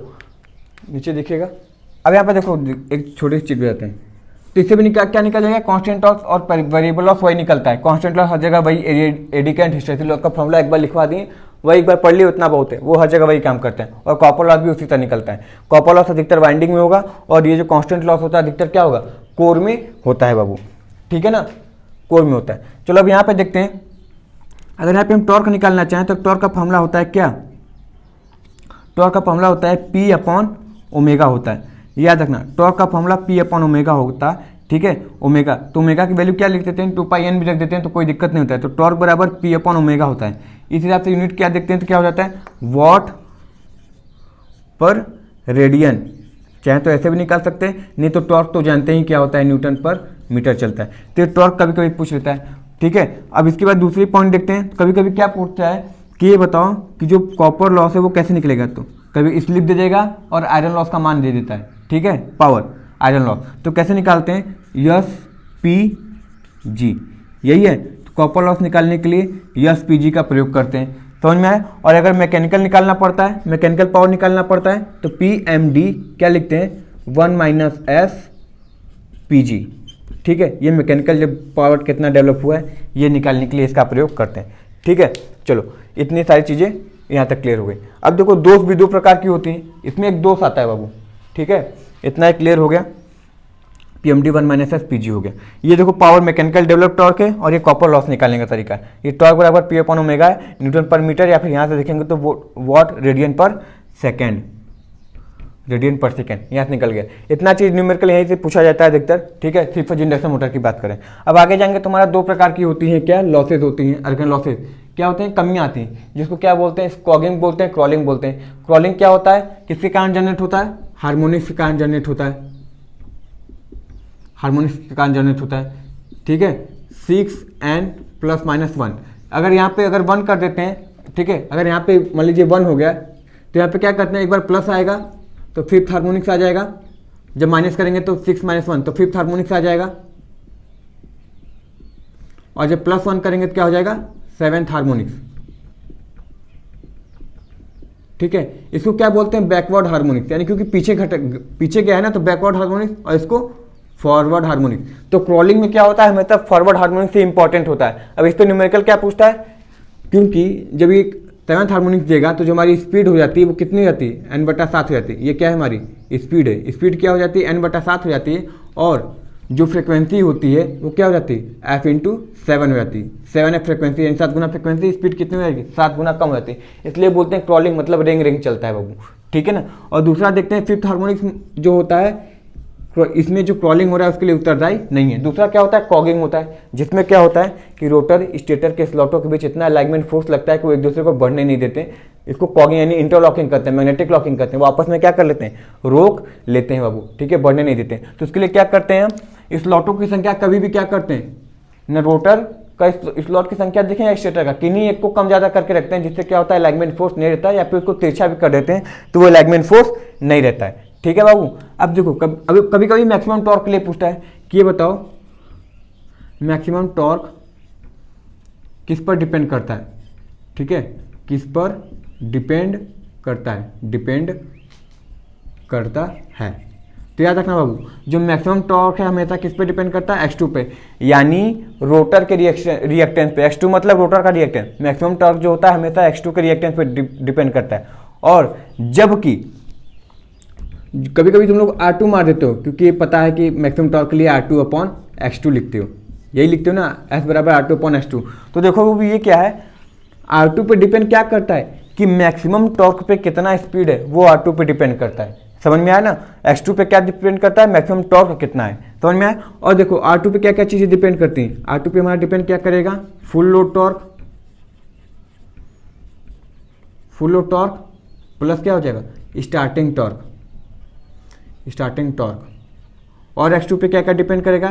नीचे देखिएगा। अब यहाँ पे देखो एक छोटी सी चीज बताते हैं, तो इससे भी क्या निकल जाएगा, कांस्टेंट लॉस और वेरिएबल लॉस वही निकलता है। कांस्टेंट लॉस हर जगह वही, एडी करंट हिस्टेरिसिस लॉस का फॉर्मूला एक बार लिखवा दिए, वही एक बार पढ़ लियो, उतना बहुत है, वो हर जगह वही काम करते हैं। और कॉपर लॉस भी उसी तरह निकलता है। कॉपर लॉस अधिकतर वाइंडिंग में होगा और ये जो कांस्टेंट लॉस होता है अधिकतर क्या होगा, कोर में होता है बाबू, ठीक है ना, कोर में होता है। चलो अब यहाँ पे देखते हैं, अगर यहाँ पे हम टॉर्क निकालना चाहें तो टॉर्क का फॉर्मूला होता है क्या, टॉर्क का फॉर्मूला होता है P/ω होता है, याद रखना। टॉर्क का फॉर्मूला P/ω होता है, ठीक है, ओमेगा। तो ओमेगा की वैल्यू क्या लिख देते हैं, 2πn भी रख देते हैं तो कोई दिक्कत नहीं होता है। तो टॉर्क बराबर P/ω होता है। इस हिसाब से यूनिट क्या देखते हैं तो क्या हो जाता है, वॉट पर रेडियन, चाहे तो ऐसे भी निकाल सकते हैं, नहीं तो टॉर्क तो जानते ही क्या होता है, न्यूटन पर मीटर चलता है। तो टॉर्क कभी कभी पूछ लेता है, ठीक है। अब इसके बाद दूसरी पॉइंट देखते हैं, कभी कभी क्या पूछता है कि ये बताओ कि जो कॉपर लॉस है वो कैसे निकलेगा। तो कभी स्लिप दे देगा और आयरन लॉस का मान दे देता है, ठीक है, पावर आयरन लॉस। तो कैसे निकालते हैं, SPG, यही है। तो कॉपर लॉस निकालने के लिए SPG का प्रयोग करते हैं, समझ में आए। और अगर मैकेनिकल निकालना पड़ता है, मैकेनिकल पावर निकालना पड़ता है तो PMD क्या लिखते हैं, 1 - SPG, ठीक है। ये मैकेनिकल जब पावर कितना डेवलप हुआ है ये निकालने के लिए इसका प्रयोग करते हैं, ठीक है। चलो इतनी सारी चीज़ें यहाँ तक क्लियर हो गई। अब देखो दोष भी 2 प्रकार की होती हैं, इसमें एक दोष आता है बाबू, ठीक है, इतना क्लियर हो गया। PMD 1 - SPG हो गया। ये देखो पावर मैकेनिकल डेवलप टॉर्क है और ये कॉपर लॉस निकालने का तरीका है। ये टॉर्क बराबर P/ω है, न्यूटन पर मीटर, या फिर यहाँ से देखेंगे तो वॉट रेडियन पर सेकेंड, रेडियन पर सेकेंड, यहाँ से निकल गया। इतना चीज़ न्यूमेरिकल यहीं से पूछा जाता है अधिकतर, ठीक है। 3 फेज इंडक्शन मोटर की बात करें, अब आगे जाएंगे तो हमारा 2 प्रकार की होती हैं, क्या, लॉसेज होती हैं, अर्गन लॉसेज क्या होते हैं, कमियाँ आती हैं, जिसको क्या बोलते हैं, स्कॉगिंग बोलते हैं, क्रॉलिंग बोलते हैं। क्रॉलिंग क्या होता है, किसके कारण जनरेट होता है, हार्मोनिक्स के कारण जनरेट होता है, हार्मोनिक्स के कारण जनरेट होता है, ठीक है। 6n ± 1, अगर यहाँ पे अगर 1 कर देते हैं, ठीक है, अगर यहाँ पे मान लीजिए 1 हो गया तो यहाँ पे क्या करते हैं, एक बार प्लस आएगा तो फिफ्थ हार्मोनिक्स आ जाएगा, जब माइनस करेंगे तो 6 - 1 तो फिफ्थ हार्मोनिक्स आ जाएगा, और जब +1 करेंगे तो क्या हो जाएगा, सेवेंथ हार्मोनिक्स। ठीक है, इसको क्या बोलते हैं, बैकवर्ड हार्मोनिक्स, यानी क्योंकि पीछे गया है ना, तो बैकवर्ड हार्मोनिक्स, और इसको फॉरवर्ड हार्मोनिक्स। तो क्रॉलिंग में क्या होता है, हमेशा फॉरवर्ड हार्मोनिक्स से इंपॉर्टेंट होता है। अब इस पर न्यूमेरिकल क्या पूछता है, क्योंकि जब ये सेवंथ हार्मोनिक्स देगा तो जो हमारी स्पीड हो जाती है वो कितनी हो जाती है, n/7 हो जाती है। ये क्या है, हमारी स्पीड है, स्पीड क्या हो जाती है, n/7 हो जाती है, और जो फ्रिक्वेंसी होती है वो क्या हो जाती है, f/7 हो जाती है। 7f फ्रिक्वेंसी, यानी 7 गुना फ्रिक्वेंसी, स्पीड कितनी हो जाएगी, 7 गुना कम हो जाती है, इसलिए बोलते हैं क्रॉलिंग मतलब रिंग रिंग चलता है बाबू। ठीक है ना। और दूसरा देखते हैं फिफ्थ हार्मोनिक्स जो होता है, इसमें जो क्रॉलिंग हो रहा है उसके लिए उत्तरदायी नहीं है। दूसरा क्या होता है, कॉगिंग होता है, जिसमें क्या होता है कि रोटर स्टेटर के स्लॉटों के बीच इतना अलाइनमेंट फोर्स लगता है कि वो एक दूसरे को बढ़ने नहीं देते। इसको कॉगिंग यानी इंटरलॉकिंग करते हैं, मैग्नेटिक लॉकिंग करते हैं, वो आपस में क्या कर लेते हैं, रोक लेते हैं बाबू। ठीक है, बढ़ने नहीं देते। तो उसके लिए क्या करते हैं हम, स्लॉटों की संख्या कभी भी क्या करते हैं, न रोटर का स्लॉट की संख्या देखें या स्टेटर का, किन्हीं एक को कम ज्यादा करके रखते हैं, जिससे क्या होता है, अलाइनमेंट फोर्स नहीं रहता है, या फिर उसको तिरछा भी कर देते हैं तो वो अलाइनमेंट फोर्स नहीं रहता है। ठीक है बाबू। अब देखो कभी कभी मैक्सिमम टॉर्क के लिए पूछता है कि ये बताओ मैक्सिमम टॉर्क किस पर डिपेंड करता है। ठीक है, किस पर डिपेंड करता है, डिपेंड करता है। तो याद रखना बाबू, जो मैक्सिमम टॉर्क है हमेशा किस पे डिपेंड करता है, x2 पे, यानी रोटर के रिएक्टेंस पे। x2 मतलब रोटर का रिएक्टेंस। मैक्सिमम टॉर्क जो होता है हमेशा x2 के रिएक्टेंस पे डिपेंड करता है। और जबकि कभी कभी तुम लोग R2 मार देते हो, क्योंकि पता है कि मैक्सिमम टॉर्क के लिए R2/x2 लिखते हो, यही लिखते हो ना, S = R2/x2। तो देखो वो ये क्या है, R2 पे डिपेंड क्या करता है कि मैक्सिमम टॉर्क पे कितना स्पीड है वो R2 पे डिपेंड करता है। समझ में आया ना, x2 पे क्या डिपेंड करता है, मैक्सिमम टॉर्क कितना है। समझ में आया। और देखो R2 पे क्या क्या चीजें डिपेंड करती हैं, R2 पे हमारा डिपेंड क्या करेगा, full load torque, full load torque plus क्या हो जाएगा, स्टार्टिंग टॉर्क, स्टार्टिंग टॉर्क। और x2 पे क्या क्या डिपेंड करेगा,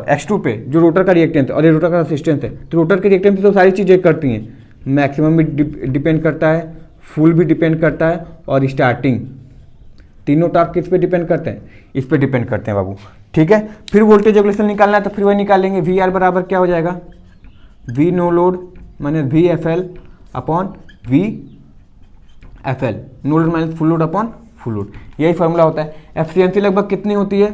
x2 पे जो रोटर का रिएक्टेंस और ये रोटर का रेजिस्टेंस है, तो रोटर के रिएक्टेंस पे तो सारी चीजें करती हैं, मैक्सिमम भी डिपेंड करता है, फुल भी डिपेंड करता है, और स्टार्टिंग, तीनों टॉर्क किस पे डिपेंड करते हैं, इस पे डिपेंड करते हैं बाबू। ठीक है, फिर वोल्टेज रेगुलेशन निकालना है तो फिर वही निकालेंगे, VR बराबर क्या हो जाएगा, V no load minus VFL upon VFL, no load minus full load upon full load, यही फॉर्मूला होता है। एफिशिएंसी लगभग कितनी होती है,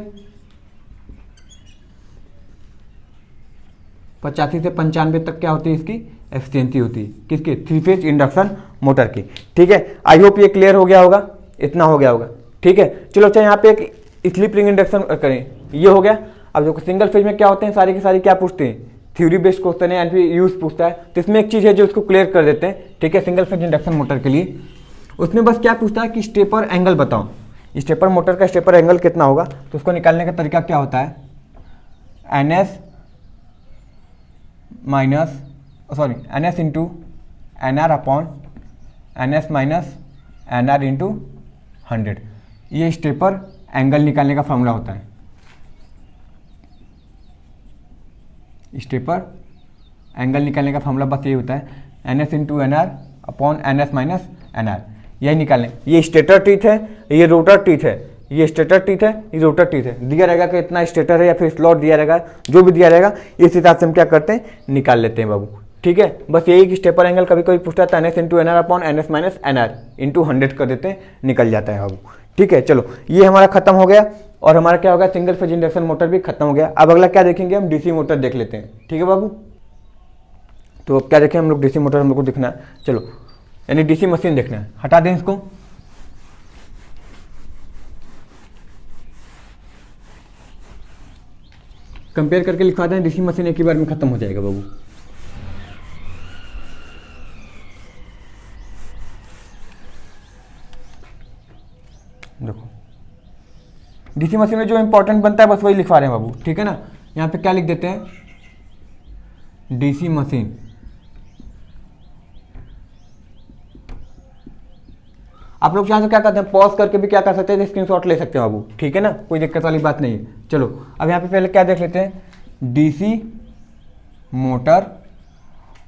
85 से 95 तक क्या होती है इसकी एफिशिएंसी होती है, किसकी, 3 फेज इंडक्शन मोटर की। ठीक है, आई होप ये क्लियर हो गया होगा, इतना हो गया होगा। ठीक है, चलो अच्छा यहाँ पे एक स्लिप रिंग इंडक्शन करें, ये हो गया। अब देखो सिंगल फेज में क्या होते हैं, सारी की सारी क्या पूछते हैं, थ्योरी बेस्ड क्वेश्चन है, या फिर यूज पूछता है, तो इसमें एक चीज है जो इसको क्लियर कर देते हैं। ठीक है, सिंगल फेज इंडक्शन मोटर के लिए उसमें बस क्या पूछता है कि स्टेपर एंगल बताओ, स्टेपर मोटर का स्टेपर एंगल कितना होगा। तो उसको निकालने का तरीका क्या होता है, NS into NR upon NS minus NR into 100, ये स्टेपर एंगल निकालने का फॉर्मूला होता है। स्टेपर एंगल निकालने का फॉर्मूला बस ये होता है, NS into NR upon NS minus NR, यही निकालें। ये स्टेटर टीथ है, ये रोटर टीथ है, ये स्टेटर टीथ है, ये रोटर टीथ है, दिया रहेगा कि इतना स्टेटर है या फिर स्लॉट दिया रहेगा, जो भी दिया रहेगा इस हिसाब से हम क्या करते हैं, निकाल लेते हैं बाबू। ठीक है, बस यही कि स्टेपर एंगल कभी कभी पूछता है तो NS into NR upon NS minus NR into 100 कर देते हैं, निकल जाता है बाबू। ठीक है, चलो ये हमारा खत्म हो गया, और हमारा क्या हो गया, सिंगल फेज इंडक्शन मोटर भी खत्म हो गया। अब अगला क्या देखेंगे हम, DC मोटर देख लेते हैं। ठीक है बाबू, तो अब क्या देखें हम लोग, DC मोटर हम लोग को दिखना है, चलो यानी DC मशीन देखना है, हटा दें इसको। कंपेयर करके लिखवा दें, DC मशीन एक ही बार में खत्म हो जाएगा बाबू। देखो DC मशीन में जो इंपॉर्टेंट बनता है बस वही लिखवा रहे हैं बाबू। ठीक है ना, यहाँ पे क्या लिख देते हैं, DC मशीन, आप लोग चाहें तो क्या करते हैं, पॉज करके भी क्या कर सकते हैं, स्क्रीनशॉट ले सकते हैं बाबू। ठीक है ना, कोई दिक्कत वाली बात नहीं है। चलो अब यहाँ पे पहले क्या देख लेते हैं, DC मोटर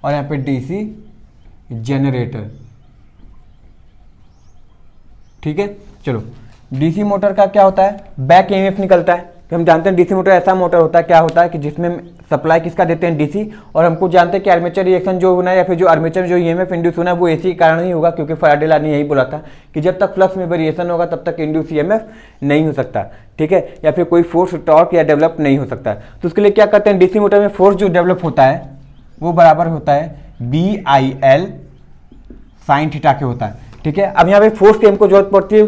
और यहाँ पे DC जनरेटर। ठीक है। चलो डीसी मोटर का क्या होता है, बैक ईएमएफ निकलता है। कि हम जानते हैं डीसी मोटर ऐसा मोटर होता है, क्या होता है कि जिसमें सप्लाई किसका देते हैं, डीसी, और हमको जानते हैं कि आर्मेचर रिएक्शन जो होना है या फिर जो आर्मेचर में जो ईएमएफ इंड्यूस होना है वो एसी कारण ही होगा, क्योंकि फैराडे लॉ ने यही बोला था कि जब तक फ्लक्स में वेरिएशन होगा तब तक इंड्यूस ईएमएफ नहीं हो सकता, ठीक है, या फिर कोई फोर्स टॉर्क या डेवलप नहीं हो सकता। तो उसके लिए क्या करते हैं, डीसी मोटर में फोर्स जो डेवलप होता है वो बराबर होता है BIL साइन थीटा के होता है, ठीक है। अब यहाँ पे फोर्स की हमको जरूरत पड़ती है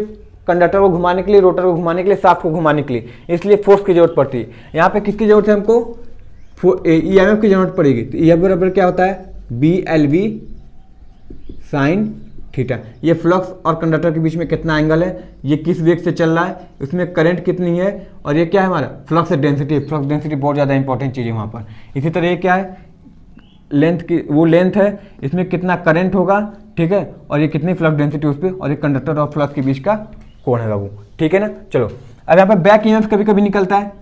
कंडक्टर को घुमाने के लिए, रोटर को घुमाने के लिए, शाफ्ट को घुमाने के लिए, इसलिए फोर्स की जरूरत पड़ती है। यहाँ पे किसकी जरूरत है, हमको ईएमएफ की जरूरत पड़ेगी। तो ईएमएफ बराबर क्या होता है, BLV साइन थीटा। ये फ्लक्स और कंडक्टर के बीच में कितना एंगल है, ये किस वेग से चल रहा है, उसमें करंट कितनी है, और ये क्या है हमारा फ्लक्स डेंसिटी। फ्लक्स डेंसिटी बहुत ज़्यादा इंपॉर्टेंट चीज़ है वहाँ पर। इसी तरह ये क्या है, लेंथ की वो लेंथ है, इसमें कितना करंट होगा, ठीक है, और ये कितनी फ्लक्स डेंसिटी उस पर, और ये कंडक्टर और फ्लक्स के बीच का कोण है बाबू, ठीक है ना। चलो अब यहाँ पर बैक ईएमएफ कभी कभी निकलता है,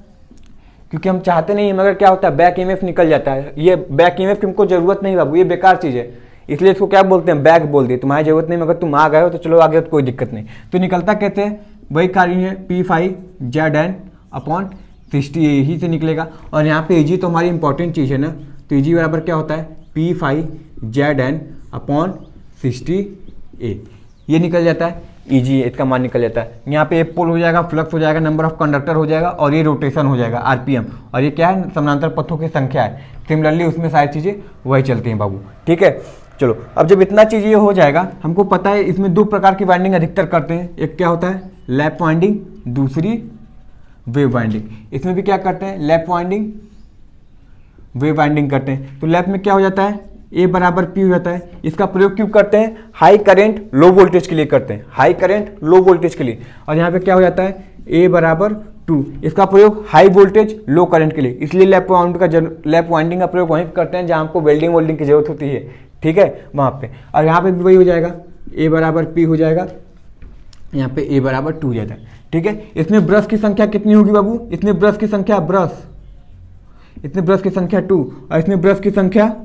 क्योंकि हम चाहते नहीं, मगर क्या होता है बैक ईएमएफ निकल जाता है। ये बैक ईएमएफ की हमको जरूरत नहीं बाबू, ये बेकार चीज़ है, इसलिए इसको क्या बोलते हैं, बैक बोल दिए। तुम्हारी जरूरत नहीं, मगर तुम आ गए हो तो चलो आगे, तो कोई दिक्कत नहीं। तो निकलता कहते हैं वही कार्य है P5ZN/60 यही से निकलेगा। और यहाँ पे EG तो हमारी इंपॉर्टेंट चीज़ है ना, तो EG बराबर क्या होता है P5ZN/60A, ये निकल जाता है EG, इसका मान निकल जाता है। यहाँ पे पोल हो जाएगा, फ्लक्स हो जाएगा, नंबर ऑफ कंडक्टर हो जाएगा, और ये रोटेशन हो जाएगा RPM, और ये क्या है, समानांतर पथों की संख्या है। सिमिलरली उसमें सारी चीज़ें वही चलती हैं बाबू, ठीक है। चलो अब जब इतना चीज़ ये हो जाएगा, हमको पता है इसमें दो प्रकार की वाइंडिंग अधिकतर करते हैं, एक क्या होता है लैप वाइंडिंग, दूसरी वेव वाइंडिंग। इसमें भी क्या करते हैं, लैप वाइंडिंग वेव वाइंडिंग करते हैं। तो लैप में क्या हो जाता है, A बराबर P हो जाता है। इसका प्रयोग क्यों करते हैं, हाई करंट लो वोल्टेज के लिए करते हैं, हाई करंट लो वोल्टेज के लिए। और यहाँ पे क्या हो जाता है A बराबर 2, इसका प्रयोग हाई वोल्टेज लो करंट के लिए, इसलिए लैप वाइंडिंग का प्रयोग वहीं करते हैं जहाँ हमको वेल्डिंग की जरूरत होती है, ठीक है, वहाँ पे। और यहाँ पे भी वही हो जाएगा, A बराबर P हो जाएगा, यहाँ पे A बराबर 2 हो जाता है, ठीक है। इसमें ब्रश की संख्या कितनी होगी बाबू, इसमें ब्रश की संख्या 2, और इसमें ब्रश की संख्या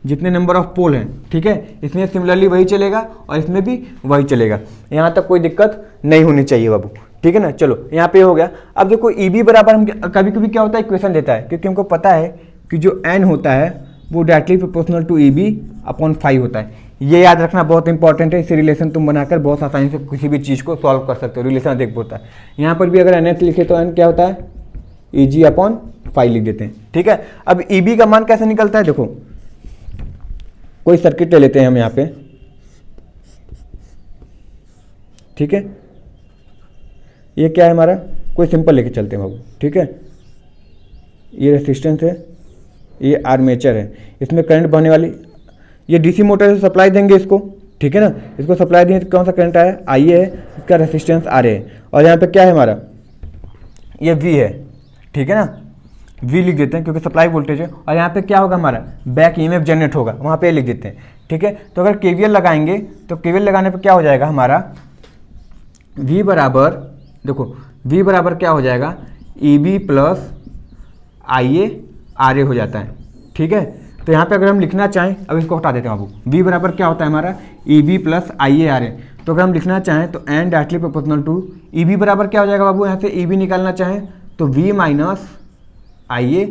जितने नंबर ऑफ पोल हैं, ठीक है। इसमें सिमिलरली वही चलेगा और इसमें भी वही चलेगा, यहाँ तक कोई दिक्कत नहीं होनी चाहिए बाबू, ठीक है ना। चलो यहाँ पे हो गया। अब देखो EB बराबर, हम कभी कभी क्या होता है इक्वेशन देता है, क्योंकि हमको पता है कि जो N होता है वो डायरेक्टली प्रोपोर्शनल टू EB/5 होता है। ये याद रखना बहुत इंपॉर्टेंट है, इससे रिलेशन तुम बनाकर बहुत आसानी से किसी भी चीज़ को सॉल्व कर सकते हो, रिलेशन देख होता है। यहाँ पर भी अगर NS लिखे तो N क्या होता है EG/5 लिख देते हैं, ठीक है। अब EB का मान कैसे निकलता है, देखो कोई सर्किट ले लेते हैं हम यहाँ पे, ठीक है। ये क्या है हमारा, कोई सिंपल लेके चलते हैं बाबू, ठीक है। ये रेसिस्टेंस है, ये आर्मेचर है, इसमें करंट बहने वाली, ये डीसी मोटर से सप्लाई देंगे इसको, ठीक है ना। इसको सप्लाई देंगे तो कौन सा करंट आया, IA है, इसका रेसिस्टेंस RA है। और यहाँ पे क्या है हमारा, ये V है, ठीक है ना, V लिख देते हैं क्योंकि सप्लाई वोल्टेज है। और यहाँ पे क्या होगा हमारा, बैक ईएमएफ जनरेट होगा, वहाँ पे लिख देते हैं, ठीक है। तो अगर KVL लगाएंगे तो KVL लगाने पे क्या हो जाएगा हमारा, V बराबर, देखो V बराबर क्या हो जाएगा, EB प्लस IA RA हो जाता है, ठीक है। तो यहाँ पे अगर हम लिखना चाहें, अब इसको हटा देते हैं बाबू, V बराबर क्या होता है हमारा EB प्लस IA RA। तो अगर हम लिखना चाहें तो N directly proportional to EB बराबर क्या हो जाएगा बाबू, यहाँ से EB निकालना चाहें तो V माइनस IA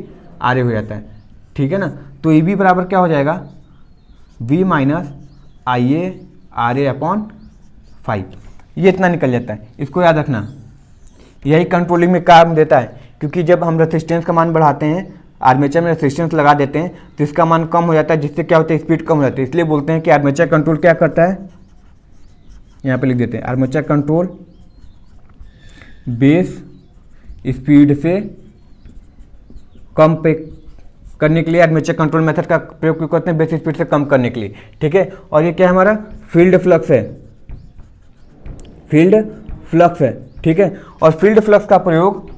RA हो जाता है, ठीक है ना। तो EB बराबर क्या हो जाएगा, V माइनस IA RA/5, ये इतना निकल जाता है। इसको याद रखना, यही कंट्रोलिंग में काम देता है, क्योंकि जब हम रेसिस्टेंस का मान बढ़ाते हैं, आर्मेचर में रेसिस्टेंस लगा देते हैं तो इसका मान कम हो जाता है, जिससे क्या होता है स्पीड कम हो जाती है। इसलिए बोलते हैं कि आर्मेचर कंट्रोल क्या करता है, यहाँ पे लिख देते हैं, आर्मेचर कंट्रोल बेस स्पीड से कम पे करने के लिए आर्मेचर कंट्रोल मेथड का प्रयोग क्यों करते हैं, बेस स्पीड से कम करने के लिए, ठीक है। और ये क्या है हमारा फील्ड फ्लक्स है, फील्ड फ्लक्स है, ठीक है। और फील्ड फ्लक्स का प्रयोग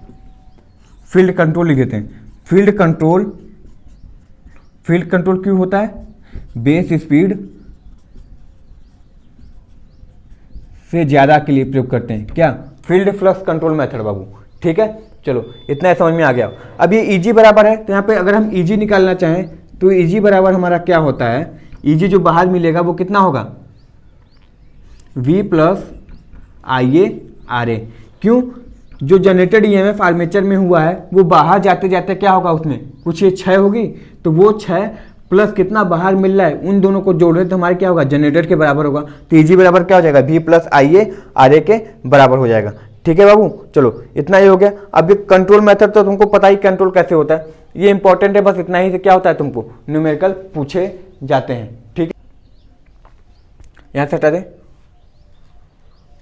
फील्ड कंट्रोल लिख देते हैं, फील्ड कंट्रोल क्यों होता है, बेस स्पीड से ज़्यादा के लिए प्रयोग करते हैं, क्या, फील्ड फ्लक्स कंट्रोल मेथड बाबू, ठीक है। चलो इतना समझ में आ गया। अब ये EG बराबर है, तो यहाँ पे अगर हम EG निकालना चाहें तो EG बराबर हमारा क्या होता है, EG जो बाहर मिलेगा वो कितना होगा, V प्लस IA RA। क्यों? जो जनरेटेड EMF आर्मेचर में हुआ है वो बाहर जाते जाते क्या होगा, उसमें कुछ ये क्षय होगी, तो वो क्षय प्लस कितना बाहर मिल रहा है उन दोनों को जोड़ रहे तो हमारे क्या होगा, जनरेटर के बराबर होगा। तो EG बराबर क्या हो जाएगा, V प्लस IA RA के बराबर हो जाएगा। ठीक है बाबू, चलो इतना ही हो गया। अब ये कंट्रोल मेथड तो तुमको पता ही कंट्रोल कैसे होता है, ये इंपॉर्टेंट है, बस इतना ही से क्या होता है तुमको न्यूमेरिकल पूछे जाते हैं। ठीक है, यहाँ से हटा दे।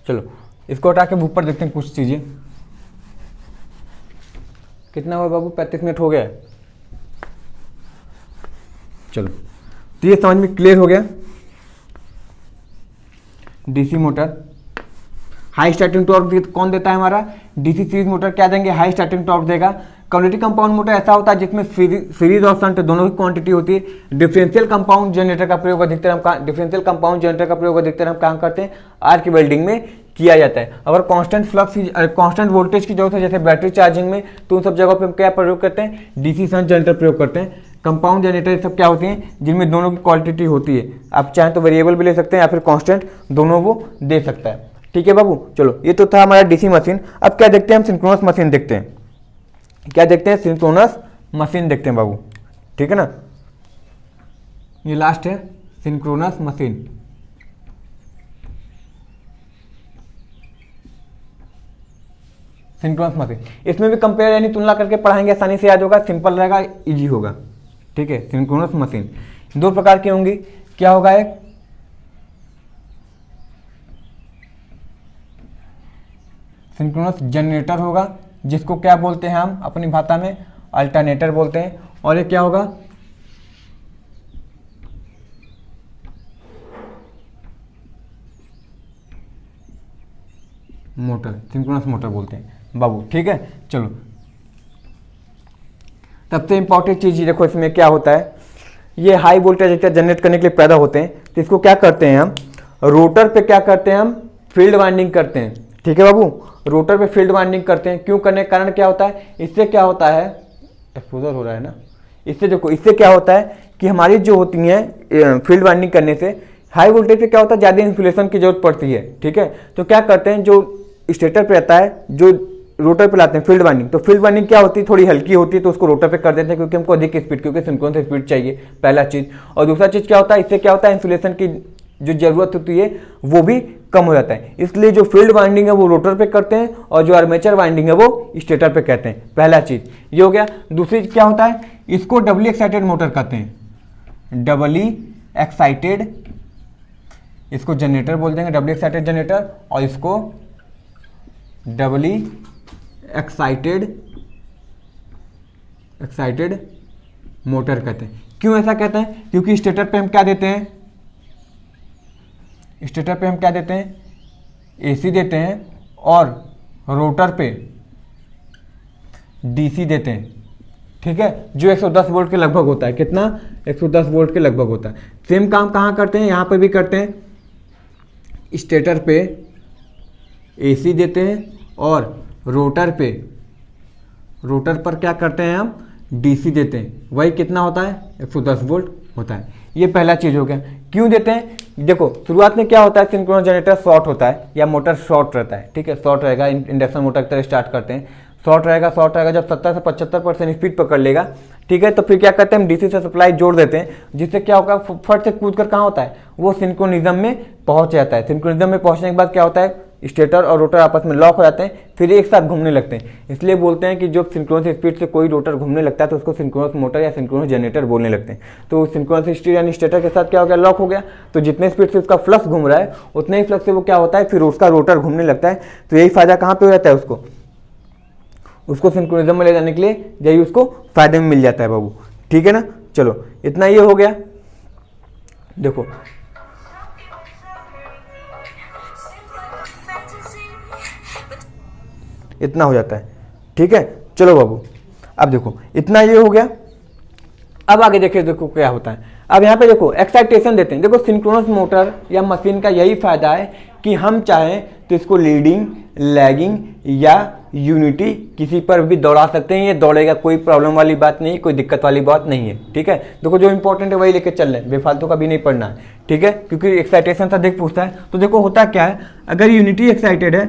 चलो इसको हटा के ऊपर देखते हैं कुछ चीजें। कितना हुआ बाबू, 35 मिनट हो गया है। चलो तो ये समझ में क्लियर हो गया। DC motor high starting torque कौन देता है, हमारा डीसी सीरीज मोटर क्या देंगे, हाई स्टार्टिंग टॉर्क देगा। कम्युनिटी कंपाउंड मोटर ऐसा होता है जिसमें सीरीज और शंट दोनों की क्वांटिटी होती है। डिफरेंशियल कंपाउंड जनरेटर का प्रयोग अधिकतर हम डिफरेंशियल कंपाउंड जनरेटर का प्रयोग अधिकतर हम काम करते हैं आर्क वेल्डिंग में किया जाता है। अगर कांस्टेंट फ्लक्स कांस्टेंट वोल्टेज की जरूरत है जैसे बैटरी चार्जिंग में, तो उन सब जगहों पे हम क्या प्रयोग करते हैं, डीसी शंट जनरेटर प्रयोग करते हैं। कंपाउंड जनरेटर सब क्या होते हैं जिनमें दोनों की क्वांटिटी होती है, आप चाहें तो वेरिएबल भी ले सकते हैं या फिर कांस्टेंट, दोनों वो दे सकता है। ठीक है बाबू, चलो ये तो था हमारा डीसी मशीन। अब क्या देखते हैं हम, सिंक्रोनस मशीन देखते हैं। क्या देखते हैं, सिंक्रोनस मशीन देखते हैं बाबू। ठीक है ना, ये लास्ट है सिंक्रोनस मशीन। सिंक्रोनस मशीन, इसमें भी कंपेयर यानी तुलना करके पढ़ाएंगे, आसानी से याद होगा, सिंपल रहेगा, इजी होगा। ठीक है, सिंक्रोनस मशीन दो प्रकार की होंगी। क्या होगा, एक सिंक्रोनस जनरेटर होगा जिसको क्या बोलते हैं हम अपनी भाषा में अल्टरनेटर बोलते हैं, और ये क्या होगा, मोटर, सिंक्रोनस मोटर बोलते हैं बाबू। ठीक है, चलो सबसे इंपॉर्टेंट चीज देखो इसमें क्या होता है, ये हाई वोल्टेज जनरेट करने के लिए पैदा होते हैं, तो इसको क्या करते हैं हम, रोटर पे क्या करते हैं हम, फील्ड वाइंडिंग करते हैं। ठीक है बाबू, रोटर पे फील्ड वाइंडिंग करते हैं। क्यों करने का कारण क्या होता है, इससे क्या होता है, एक्सपोजर हो रहा है ना, इससे देखो, इससे क्या होता है कि हमारी जो होती है फील्ड वाइंडिंग करने से हाई वोल्टेज पे क्या होता है, ज़्यादा इंसुलेशन की जरूरत पड़ती है। ठीक है, तो क्या करते हैं, जो स्टेटर पे रहता है, जो रोटर पे लाते हैं फील्ड वाइंडिंग, तो फील्ड वाइंडिंग क्या होती है, थोड़ी हल्की होती है, तो उसको रोटर पे कर देते हैं क्योंकि हमको अधिक स्पीड, क्योंकि सिंक्रोनस स्पीड चाहिए, पहला चीज। और दूसरा चीज क्या होता है, इससे क्या होता है, इंसुलेशन की जो जरूरत होती है वो भी कम हो जाता है। इसलिए जो फील्ड वाइंडिंग है वो रोटर पे करते हैं और जो आर्मेचर वाइंडिंग है वो स्टेटर पे कहते हैं। पहला चीज ये हो गया। दूसरी चीज क्या होता है, इसको डबली एक्साइटेड मोटर कहते हैं, डबली एक्साइटेड, इसको जनरेटर बोल देंगे, डबली एक्साइटेड जनरेटर, और इसको डबली एक्साइटेड मोटर कहते हैं। क्यों ऐसा कहते हैं, क्योंकि स्टेटर पे हम क्या देते हैं, स्टेटर पे हम क्या देते हैं, एसी देते हैं, और रोटर पे डीसी देते हैं। ठीक है, जो 110 वोल्ट के लगभग होता है, कितना, 110 वोल्ट के लगभग होता है। सेम काम कहाँ करते हैं, यहाँ पे भी करते हैं, स्टेटर पे एसी देते हैं और रोटर पर क्या करते हैं हम, डीसी देते हैं। वही कितना होता है, 110 वोल्ट होता है। ये पहला चीज हो गया। क्यों देते हैं, देखो शुरुआत में क्या होता है, सिंक्रोनस जनरेटर शॉर्ट होता है या मोटर शॉर्ट रहता है। ठीक है, शॉर्ट रहेगा, इंडक्शन मोटर की तरह स्टार्ट करते हैं, शॉर्ट रहेगा जब 70 से 75% स्पीड पकड़ लेगा। ठीक है, तो फिर क्या करते हैं, हम डीसी से सप्लाई जोड़ देते हैं, जिससे क्या होगा, फट से कूद कर कहाँ होता है, वो सिंक्रोनिज्म में पहुंच जाता है। सिंक्रोनिज्म में पहुंचने के बाद क्या होता है, स्टेटर और रोटर आपस में लॉक हो जाते हैं, फिर एक साथ घूमने लगते हैं। इसलिए बोलते हैं कि जब सिंक्रोनस स्पीड से कोई रोटर घूमने लगता है तो उसको सिंक्रोनस मोटर या सिंक्रोनस जनरेटर बोलने लगते हैं। तो सिंक्रोनस स्पीड यानी स्टेटर के साथ क्या हो गया, लॉक हो गया, तो जितने स्पीड से उसका फ्लक्स घूम रहा है उतने ही फ्लक्स से वो क्या होता है, फिर उसका रोटर घूमने लगता है। तो यही फायदा कहाँ पे हो जाता है, उसको सिंक्रोनिज्म में ले जाने के लिए यही उसको फायदे में मिल जाता है बाबू। ठीक है ना, चलो इतना ये हो गया। देखो इतना हो जाता है। ठीक है, चलो बाबू, अब देखो इतना ये हो गया। अब आगे देखिए, देखो क्या होता है। अब यहाँ पे देखो एक्साइटेशन देते हैं। देखो सिंक्रोनस मोटर या मशीन का यही फायदा है कि हम चाहें तो इसको लीडिंग, लैगिंग या यूनिटी किसी पर भी दौड़ा सकते हैं, ये दौड़ेगा, कोई प्रॉब्लम वाली बात नहीं, कोई दिक्कत वाली बात नहीं है। ठीक है, देखो जो इंपॉर्टेंट है वही लेके चल रहे हैं, बेफालतू का भी नहीं पढ़ना है। ठीक है, क्योंकि एक्साइटेशन था देख पूछता है। तो देखो होता क्या है, अगर यूनिटी एक्साइटेड है,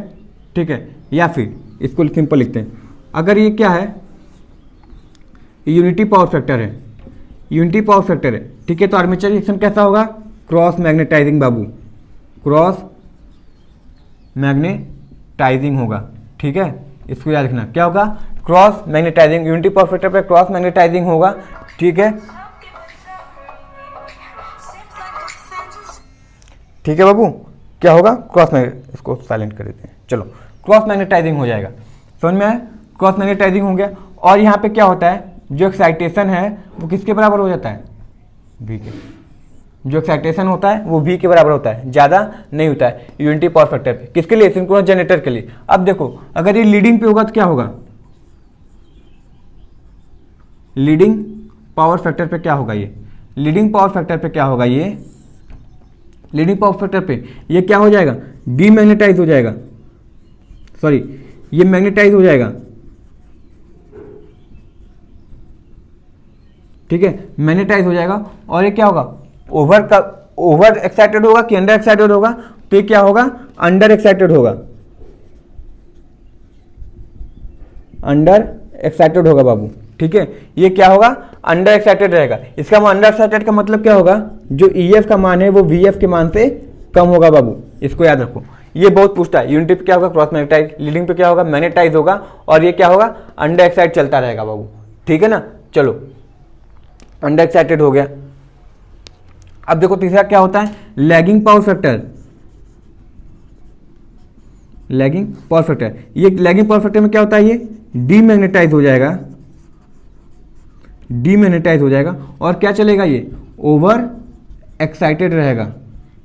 ठीक है, या फिर इसको सिंपल लिखते हैं, अगर ये क्या है, यूनिटी पावर फैक्टर है, यूनिटी पावर फैक्टर है, ठीक है, तो आर्मेचर रिएक्शन कैसा होगा, क्रॉस मैग्नेटाइजिंग बाबू, क्रॉस मैग्नेटाइजिंग होगा। ठीक है, इसको याद रखना, क्या होगा, cross magnetising, unity power factor पे क्रॉस मैग्नेटाइजिंग होगा। ठीक है, ठीक है बाबू, क्या होगा, क्रॉस मैग्नेट, इसको साइलेंट कर देते हैं, चलो क्रॉस मैग्नेटाइजिंग हो जाएगा, समझ में आया, क्रॉस मैग्नेटाइजिंग हो गया। और यहाँ पे क्या होता है, जो एक्साइटेशन है वो किसके बराबर हो जाता है, V के, जो एक्साइटेशन होता है वो V के बराबर होता है, ज़्यादा नहीं होता है यूनिटी पावर फैक्टर पे। किसके लिए, सिंक्रोनस जनरेटर के लिए। अब देखो अगर ये लीडिंग पे होगा तो क्या होगा, लीडिंग पावर फैक्टर पे क्या होगा, ये लीडिंग पावर फैक्टर पे क्या होगा, ये लीडिंग पावर फैक्टर पे ये क्या हो जाएगा, डीमैग्नेटाइज हो जाएगा, सॉरी ये मैग्नेटाइज हो जाएगा। ठीक है, मैग्नेटाइज हो जाएगा। और ये क्या होगा, ओवर एक्साइटेड होगा कि अंडर एक्साइटेड होगा, तो ये क्या होगा, अंडर एक्साइटेड होगा, अंडर एक्साइटेड होगा बाबू। ठीक है, ये क्या होगा, अंडर एक्साइटेड रहेगा। इसका अंडर एक्साइटेड का मतलब क्या होगा, जो EF का मान है वो VF के मान से कम होगा बाबू, इसको याद रखो। ये बहुत पूछता है, यूनिटी पे क्या होगा, क्रॉस मैग्नेटाइज, लीडिंग पे क्या होगा, मैग्नेटाइज होगा, और ये क्या होगा, अंडर एक्साइट चलता रहेगा बाबू। ठीक है ना, चलो अंडर एक्साइटेड हो गया। अब देखो तीसरा क्या होता है, lagging power factor, lagging power factor. ये लैगिंग पावर फैक्टर में क्या होता है, ये डीमैग्नेटाइज हो जाएगा, डीमैग्नेटाइज हो जाएगा, और क्या चलेगा, ये ओवर एक्साइटेड रहेगा।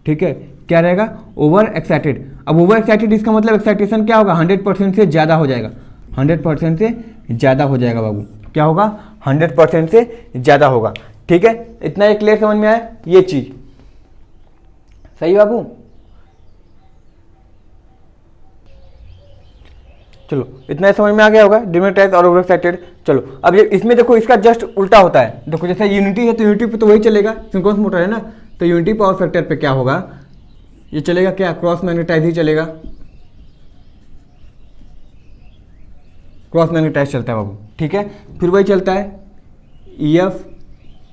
ठीक है, क्या रहेगा, ओवर एक्साइटेड। अब ओवर एक्साइटेड इसका मतलब एक्साइटेशन क्या होगा, 100% से ज़्यादा हो जाएगा, 100% से ज़्यादा हो जाएगा बाबू, क्या होगा, 100% से ज़्यादा होगा। ठीक है, इतना एक क्लियर समझ में आया, ये चीज सही बाबू। चलो इतना समझ में आ गया होगा, डीमैग्नेटाइज और ओवर एक्साइटेड। चलो अब ये इसमें देखो इसका जस्ट उल्टा होता है। देखो जैसे यूनिटी है तो यूनिटी पे तो वही चलेगा, सिंक्रोनस मोटर है ना, तो यूनिटी पावर फैक्टर पे क्या होगा, ये चलेगा क्या, क्रॉस मैग्नेटाइज ही चलेगा, क्रॉस मैग्नेटाइज चलता है बाबू। ठीक है, फिर वही चलता है EF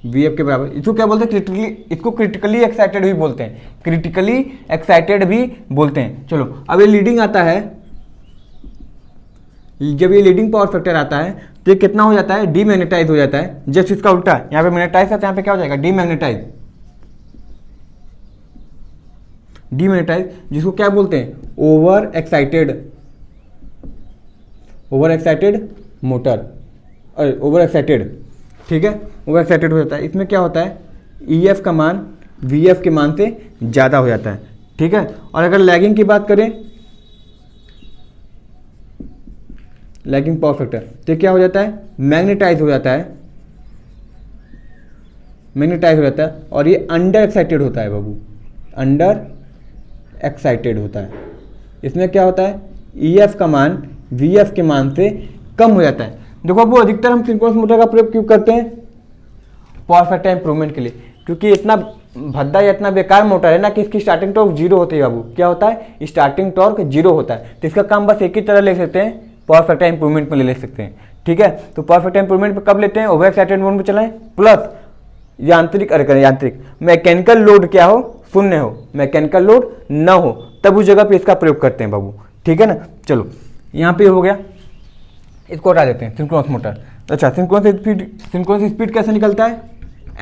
VF के बराबर। इसको क्या बोलते हैं, क्रिटिकली, इसको क्रिटिकली एक्साइटेड भी बोलते हैं, क्रिटिकली एक्साइटेड भी बोलते हैं। चलो अब ये लीडिंग आता है, जब ये लीडिंग पावर फैक्टर आता है तो ये कितना हो जाता है, डीमैग्नेटाइज हो जाता है। जस्ट इसका उल्टा, यहाँ पे मैग्नेटाइज है तो यहाँ पे क्या हो जाएगा, डीमैग्नेटाइज, डीमैग्नेटाइज, जिसको क्या बोलते हैं, over excited, over excited motor, over excited. ठीक है, ओवर एक्साइटेड हो जाता है। इसमें क्या होता है, EF का मान VF के मान से ज़्यादा हो जाता है। ठीक है, और अगर लैगिंग की बात करें, लैगिंग पावर फैक्टर, तो क्या हो जाता है, मैग्नेटाइज हो जाता है, मैग्नेटाइज हो जाता है, और ये अंडर एक्साइटेड होता है बाबू, अंडर एक्साइटेड होता है। इसमें क्या होता है, EF का मान VF के मान से कम हो जाता है। देखो वो अधिकतर हम सिंक्रोनस मोटर का प्रयोग क्यों करते हैं, पावर फैक्टर इंप्रूवमेंट के लिए, क्योंकि इतना भद्दा या इतना बेकार मोटर है ना कि इसकी स्टार्टिंग टॉर्क जीरो होती है बाबू। क्या होता है, स्टार्टिंग टॉर्क जीरो होता है, तो इसका काम बस एक ही तरह ले सकते हैं, पावर फैक्टर इंप्रूवमेंट में ले सकते हैं। ठीक है, तो पावर फैक्टर इंप्रूवमेंट पे कब लेते हैं, ओवर एक्साइटेड मोड में चलाएं, प्लस यांत्रिक, अरे करें यांत्रिक, मैकेनिकल लोड क्या हो, शून्य हो, मैकेनिकल लोड ना हो, तब उस जगह पे इसका प्रयोग करते हैं बाबू। ठीक है ना, चलो यहाँ पे हो गया, इसको हटा देते हैं, सिंक्रोनस मोटर। अच्छा, सिंक्रोनस स्पीड कैसे निकलता है,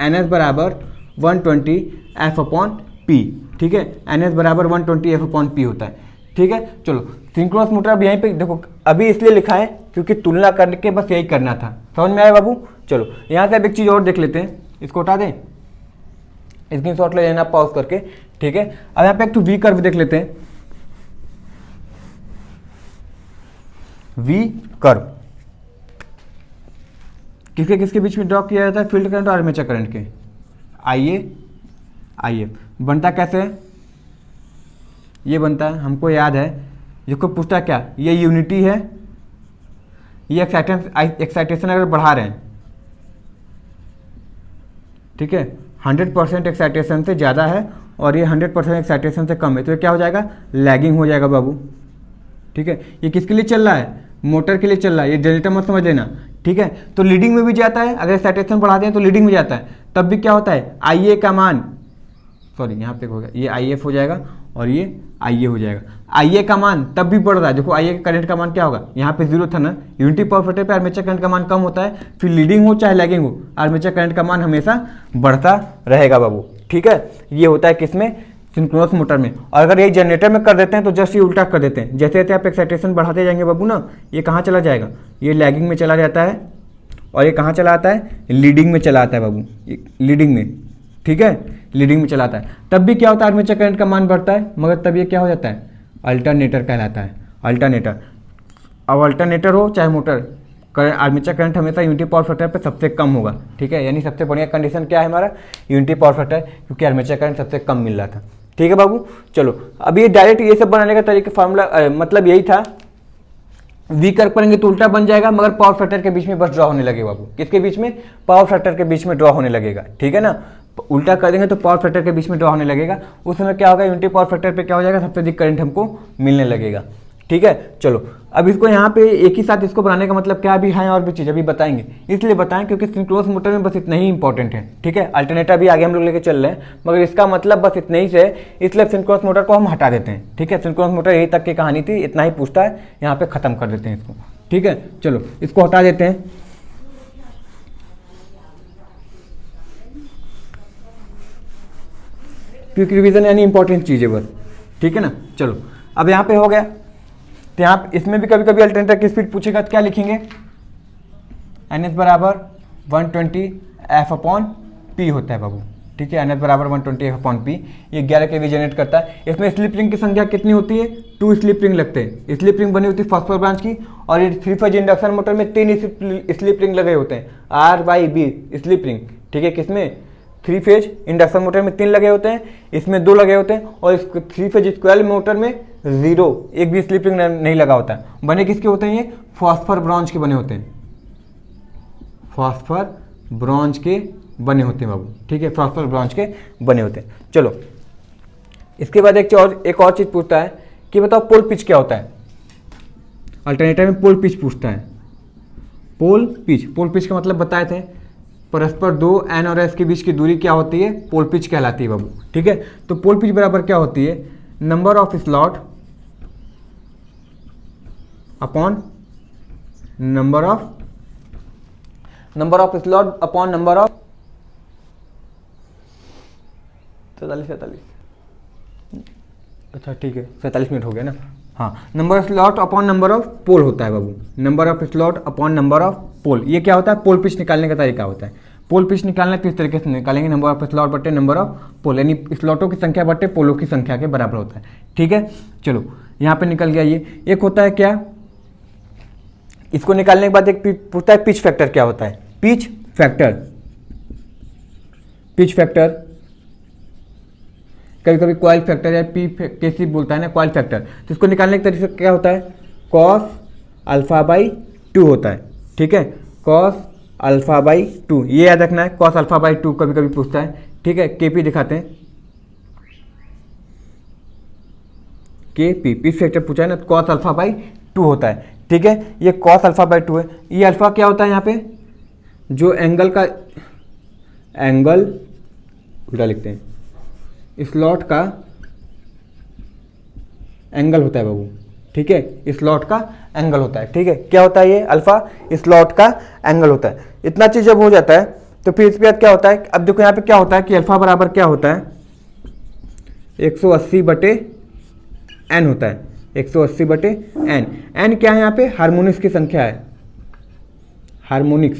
NS बराबर 120 F/P। ठीक है, NS बराबर 120 F/P होता है। ठीक है, चलो सिंक्रोनस मोटर अब यहीं पे देखो, अभी इसलिए लिखा है क्योंकि तुलना करके बस यही करना था, समझ में आया बाबू। चलो यहाँ से अब एक चीज़ और देख लेते हैं, इसको हटा दें, स्क्रीनशॉट ले लेना पॉज करके। ठीक है, अब यहाँ पे एक तो V कर्व देख लेते हैं, V कर्व किसके किसके बीच में ड्रॉ किया जाता है, फील्ड करंट और आर्मेचर करंट के, IA बनता कैसे है, ये बनता है, हमको याद है, जिसको पूछता है क्या, ये यूनिटी है, ये एक्साइटेशन अगर बढ़ा रहे हैं, ठीक है, 100% एक्साइटेशन से ज़्यादा है और ये 100% एक्साइटेशन से कम है, तो ये क्या हो जाएगा, लैगिंग हो जाएगा बाबू। ठीक है, ये किसके लिए चल रहा है, मोटर के लिए चल रहा है, ये जनरेटर मत समझ लेना। ठीक है, तो लीडिंग में भी जाता है, अगर एक्साइटेशन बढ़ाते हैं तो लीडिंग में जाता है, तब भी क्या होता है, IA का मान, सॉरी यहाँ पे हो गया, ये IF हो जाएगा और ये IA हो जाएगा। IA का मान तब भी बढ़ रहा है, देखो IA का करंट का मान क्या होगा, यहाँ पे 0 था ना, यूनिटी पावर फैक्टर पे आर्मेचर करंट का मान कम होता है, फिर लीडिंग हो चाहे लैगिंग हो, आर्मेचर करंट का मान हमेशा बढ़ता रहेगा बाबू। ठीक है, ये होता है किसमें, सिंक्रोनस मोटर में। और अगर ये जनरेटर में कर देते हैं तो जस्ट ये उल्टा कर देते हैं, जैसे जैसे आप एक्साइटेशन बढ़ाते जाएंगे बाबू ना, ये कहाँ चला जाएगा, ये लैगिंग में चला जाता है और ये कहाँ चला आता है, लीडिंग में चला आता है बाबू, लीडिंग में। ठीक है, लीडिंग में चलाता है, तब भी क्या होता है, आर्मेचर करंट का मान बढ़ता है, मगर तब ये क्या हो जाता है, अल्टरनेटर कहलाता है, अल्टरनेटर। अब अल्टरनेटर हो चाहे मोटर, आर्मेचर करंट हमेशा यूनिटी पावर फैक्टर पे सबसे कम होगा। ठीक है, यानी सबसे बढ़िया कंडीशन क्या है हमारा, यूनिटी पावर फैक्टर, क्योंकि आर्मेचर करंट सबसे कम मिल रहा था। ठीक है बाबू, चलो अब ये डायरेक्ट ये सब बनाने का तरीका फार्मूला मतलब यही था, वी कर पड़ेंगे तो उल्टा बन जाएगा, मगर पावर फैक्टर के बीच में बस ड्रॉ होने लगेगा बाबू, किसके बीच में, पावर फैक्टर के बीच में ड्रॉ होने लगेगा। ठीक है ना, उल्टा कर देंगे तो पावर फैक्टर के बीच में ड्रॉ होने लगेगा, उस समय क्या होगा, यूनिटी पावर फैक्टर पे क्या हो जाएगा, सबसे अधिक करंट हमको मिलने लगेगा। ठीक है, चलो अब इसको यहाँ पे एक ही साथ इसको बनाने का मतलब क्या भी है, और भी चीज़ अभी बताएंगे, इसलिए बताएं क्योंकि सिंक्रोनस मोटर में बस इतना ही इंपॉर्टेंट है। ठीक है, अल्टरनेटर भी आगे हम लोग लेके चल रहे हैं, मगर इसका मतलब बस इतना ही से, इसलिए सिंक्रोनस मोटर को हम हटा देते हैं। ठीक है, सिंक्रोनस मोटर यही तक की कहानी थी, इतना ही पूछता है, यहाँ पे खत्म कर देते हैं इसको। ठीक है, चलो इसको हटा देते हैं। क्विक रिवीजन यानी इंपॉर्टेंट चीज़ है बस। ठीक है ना, चलो अब यहाँ पे हो गया, तो यहाँ इसमें भी कभी कभी अल्टरनेटर की स्पीड पूछेगा तो क्या लिखेंगे, NS बराबर 120 F/P होता है बाबू। ठीक है, NS बराबर 120 F/P, ये 11 kV जनरेट करता है। इसमें स्लिप रिंग की संख्या कितनी होती है, 2 स्लिप रिंग लगते हैं, स्लिप रिंग बनी होती है फॉस्फोर ब्रांच की, और ये 3 फेज इंडक्शन मोटर में 3 स्लिप रिंग लगे होते हैं, R/B स्लिप रिंग। ठीक है, किसमें, 3 फेज इंडक्शन मोटर में 3 लगे होते हैं, इसमें 2 लगे होते हैं, और इस 3 फेज स्क्वायर मोटर में 0, एक भी स्लिप रिंग नहीं लगा होता है। बने किसके होते हैं, ये फॉस्फोर ब्रॉन्ज के बने होते हैं, फॉस्फोर ब्रॉन्ज के बने होते हैं बाबू। ठीक है, फॉस्फोर ब्रॉन्ज के बने होते हैं। चलो इसके बाद एक और चीज पूछता है कि बताओ पोल पिच क्या होता है, अल्टरनेटर में पोल पिच पूछता है। पोल पिच का मतलब बताए थे, परस्पर 2 N और S के बीच की दूरी क्या होती है, पोल पिच कहलाती है बाबू। ठीक है, तो पोल पिच बराबर क्या होती है, number of slot upon number of slot upon number of 47, अच्छा ठीक है 47 मिनट हो गया ना, हाँ, number of slot upon number of pole होता है बाबू, number of slot upon number of pole. ये क्या होता है, पोल पिच निकालने का तरीका होता है। पोल पिच निकालना किस तरीके से निकालेंगे, नंबर ऑफ स्लॉट बटे नंबर ऑफ पोल, यानी स्लॉटों की संख्या बटे पोलों की संख्या के बराबर होता है। ठीक है, चलो यहाँ पे निकल गया ये। एक होता है क्या, इसको निकालने के बाद एक पूछता है पिच फैक्टर क्या होता है, पिच फैक्टर कभी कभी कॉइल फैक्टर या पी कैसी बोलता है ना, कॉइल फैक्टर, तो इसको निकालने के तरीके क्या होता है, cos α/2 होता है। ठीक है, cos α/2, ये याद रखना है, cos α/2 कभी कभी पूछता है। ठीक है, KP दिखाते हैं, KP पिच फैक्टर पूछा है ना, cos α/2 होता है। ठीक है, ये cos α/2 है, ये अल्फा क्या होता है, यहाँ पे जो एंगल उल्टा लिखते हैं, स्लॉट का एंगल होता है बाबू। ठीक है, स्लॉट का एंगल होता है। ठीक है, क्या होता है ये, अल्फा स्लॉट का एंगल होता है। इतना चीज जब हो जाता है तो फिर इसके बाद क्या होता है, अब देखो यहाँ पे क्या होता है कि अल्फा बराबर क्या होता है, 180/n होता है, 180/n। n क्या है यहाँ पे, हार्मोनिक्स की संख्या है, हार्मोनिक्स।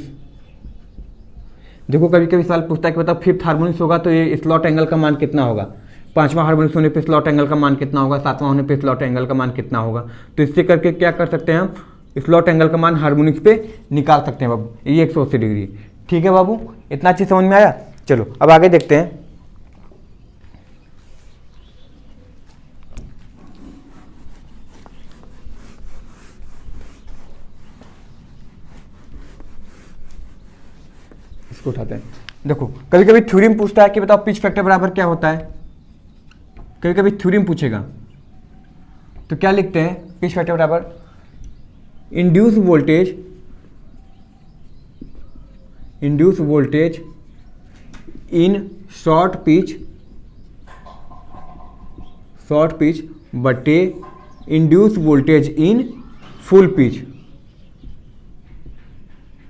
देखो कभी कभी सवाल पूछता है कि बताओ 5th हार्मोनिक्स होगा तो ये स्लॉट एंगल का मान कितना होगा, 5वां हार्मोनिक्स होने पे स्लॉट एंगल का मान कितना होगा, 7वां होने पे स्लॉट एंगल का मान कितना होगा। तो इससे करके क्या कर सकते हैं हम, स्लॉट एंगल का मान हार्मोनिक्स पे निकाल सकते हैं बाबू। ये 180 डिग्री। ठीक है बाबू, इतना चीज समझ में आया। चलो अब आगे देखते हैं। इसको उठाते हैं। देखो कभी कभी थ्योरम पूछता है कि बताओ पिच फैक्टर बराबर क्या होता है, कभी कभी थ्योरम पूछेगा तो क्या लिखते हैं, पिच फैक्टर बराबर induce voltage in short pitch बटे induce voltage in full pitch.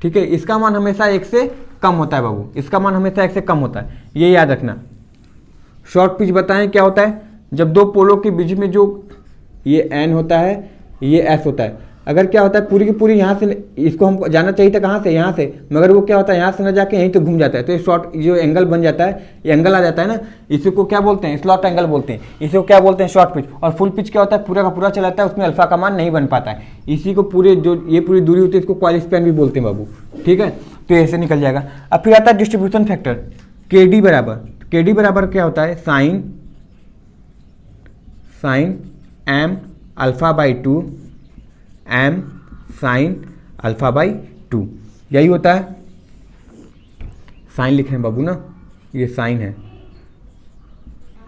ठीक है, इसका मान हमेशा 1 से कम होता है बाबू, इसका मान हमेशा 1 से कम होता है, ये याद रखना। शॉर्ट पिच बताएं क्या होता है, जब दो पोलों के बीच में जो ये एन होता है ये एस होता है, अगर क्या होता है पूरी की पूरी यहाँ से, इसको हमको जाना चाहिए था कहाँ से, यहाँ से, मगर वो क्या होता है यहाँ से न जाके यहीं तो घूम जाता है, तो ये शॉर्ट जो एंगल बन जाता है, ये एंगल आ जाता है ना, इसी को क्या बोलते हैं, स्लॉट एंगल बोलते हैं, इसी को क्या बोलते हैं, शॉर्ट पिच। और फुल पिच क्या होता है, पूरा का पूरा चला जाता है, उसमें अल्फा का मान नहीं बन पाता है, इसी को पूरे जो ये पूरी दूरी होती है इसको कॉइल स्पैन भी बोलते हैं बाबू। ठीक है, तो ऐसे निकल जाएगा। अब फिर आता है डिस्ट्रीब्यूशन फैक्टर के डी बराबर क्या होता है, sine M alpha by 2 M sine alpha by 2, यही होता है। साइन लिख रहे हैं बाबू ना, ये साइन है,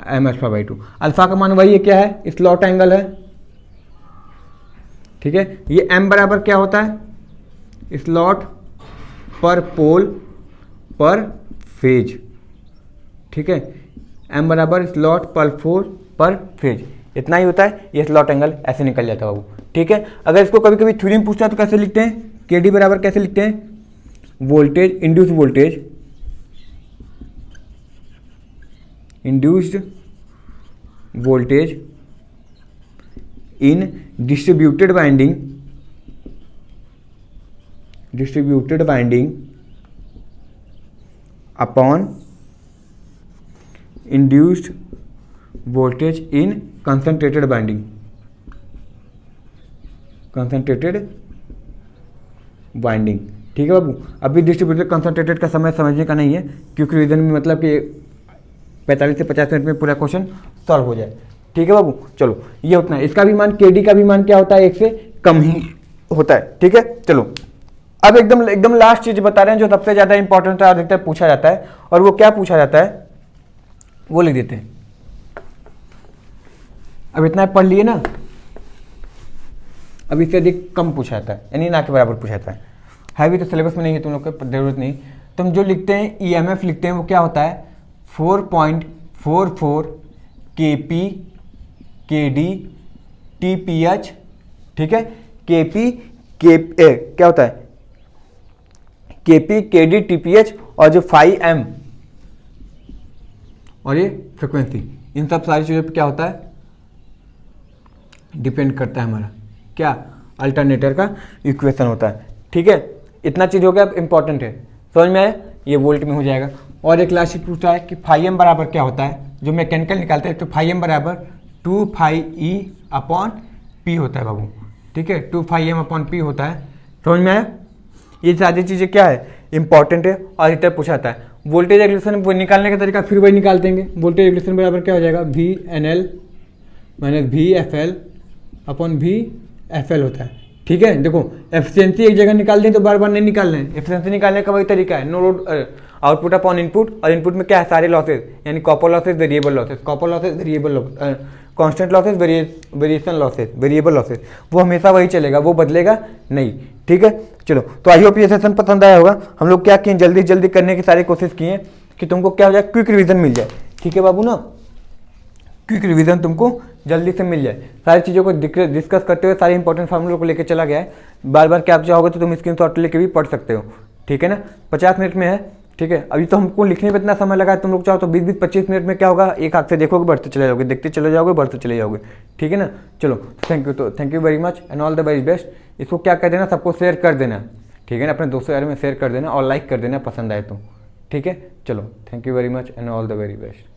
एम अल्फा बाई 2, अल्फा का मान वही है, क्या है, स्लॉट एंगल है। ठीक है, ये एम बराबर क्या होता है, स्लॉट पर पोल पर फेज। ठीक है, एम बराबर स्लॉट पर फेज, इतना ही होता है। ये स्लॉट एंगल ऐसे निकल जाता है बाबू। ठीक है, अगर इसको कभी कभी थ्योरम पूछता है तो कैसे लिखते हैं, के डी बराबर कैसे लिखते हैं, induced voltage in distributed winding upon induced voltage in concentrated winding ठीक है बाबू। अभी डिस्ट्रीब्यूटेड कंसंट्रेटेड का समय समझने का नहीं है, क्योंकि रीजन में मतलब कि 45 से 50 मिनट में पूरा क्वेश्चन सॉल्व हो जाए। ठीक है बाबू, चलो ये उतना है। इसका भी मान के डी का भी मान क्या होता है, 1 से कम ही होता है। ठीक है, चलो अब एकदम लास्ट चीज बता रहे हैं जो सबसे ज्यादा इंपॉर्टेंट है, अधिकतर पूछा जाता है, और वो क्या पूछा जाता है वो लिख देते हैं। अब इतना पढ़ लिए ना, अब इससे अधिक कम पूछा जाता है, यानी ना के बराबर पूछा जाता है भी तो सिलेबस में नहीं है, तुम लोग को जरूरत नहीं। तुम जो लिखते हैं ईएमएफ लिखते हैं वो क्या होता है, 4.44 केपी केडी टीपीएच। ठीक है, केपी क्या होता है, केपी केडी टीपीएच, और जो 5M और ये फ्रिक्वेंसी, इन सब सारी चीज़ों पे क्या होता है, डिपेंड करता है हमारा क्या, अल्टरनेटर का इक्वेशन होता है। ठीक है, इतना चीज़ हो गया, इंपॉर्टेंट है, समझ में आया, ये वोल्ट में हो जाएगा। और एक लास्ट चीज पूछता है कि फाइव बराबर क्या होता है, जो मैकेनिकल निकालते हैं, तो फाइव बराबर 2πe अपॉन पी होता है बाबू। ठीक है, 2πm अपॉन पी होता है, समझ में आया। ये सारी चीज़ें क्या है, इंपॉर्टेंट है, और इतना पूछा जाता है। वोल्टेज रेगुलेशन निकालने का तरीका फिर वही निकाल देंगे। वोल्टेज रेगुलेशन बराबर क्या हो जाएगा, VNL minus VFL upon VFL होता है। ठीक है, देखो एफिशिएंसी एक जगह निकाल दें तो बार बार नहीं निकालना है। एफिशिएंसी निकालने का वही तरीका है, no load output upon input, और इनपुट में क्या है, सारे लॉसेज, यानी copper losses, variable losses, copper losses, variable constant losses, variation losses, variable losses, वो हमेशा वही चलेगा, वो बदलेगा नहीं। ठीक है, चलो, तो आई होप ये सेशन पसंद आया होगा। हम लोग क्या किए, जल्दी जल्दी करने की सारी कोशिश किए कि तुमको क्या हो जाए, क्विक रिवीजन मिल जाए। ठीक है बाबू ना, क्विक रिवीजन तुमको जल्दी से मिल जाए। सारी चीज़ों को डिस्कस करते हुए सारे इंपॉर्टेंट फार्मूलों को लेकर चला गया है। बार बार क्या आप चाहोगे तो तुम स्क्रीनशॉट लेके भी पढ़ सकते हो। ठीक है ना, 50 मिनट में है। ठीक है, अभी तो हमको लिखने में इतना समय लगा है, तुम लोग चाहो तो 20-25 मिनट में क्या होगा, एक हाथ से देखोगे बढ़ते चले जाओगे, देखते चले जाओगे, बढ़ते चले जाओगे। ठीक है ना, चलो थैंक यू, तो thank you very much and all the very best. इसको क्या कर देना, सबको शेयर कर देना। ठीक है ना, अपने दोस्तों यार में शेयर कर देना और लाइक कर देना पसंद आए तो। ठीक है, चलो thank you very much and all the very best.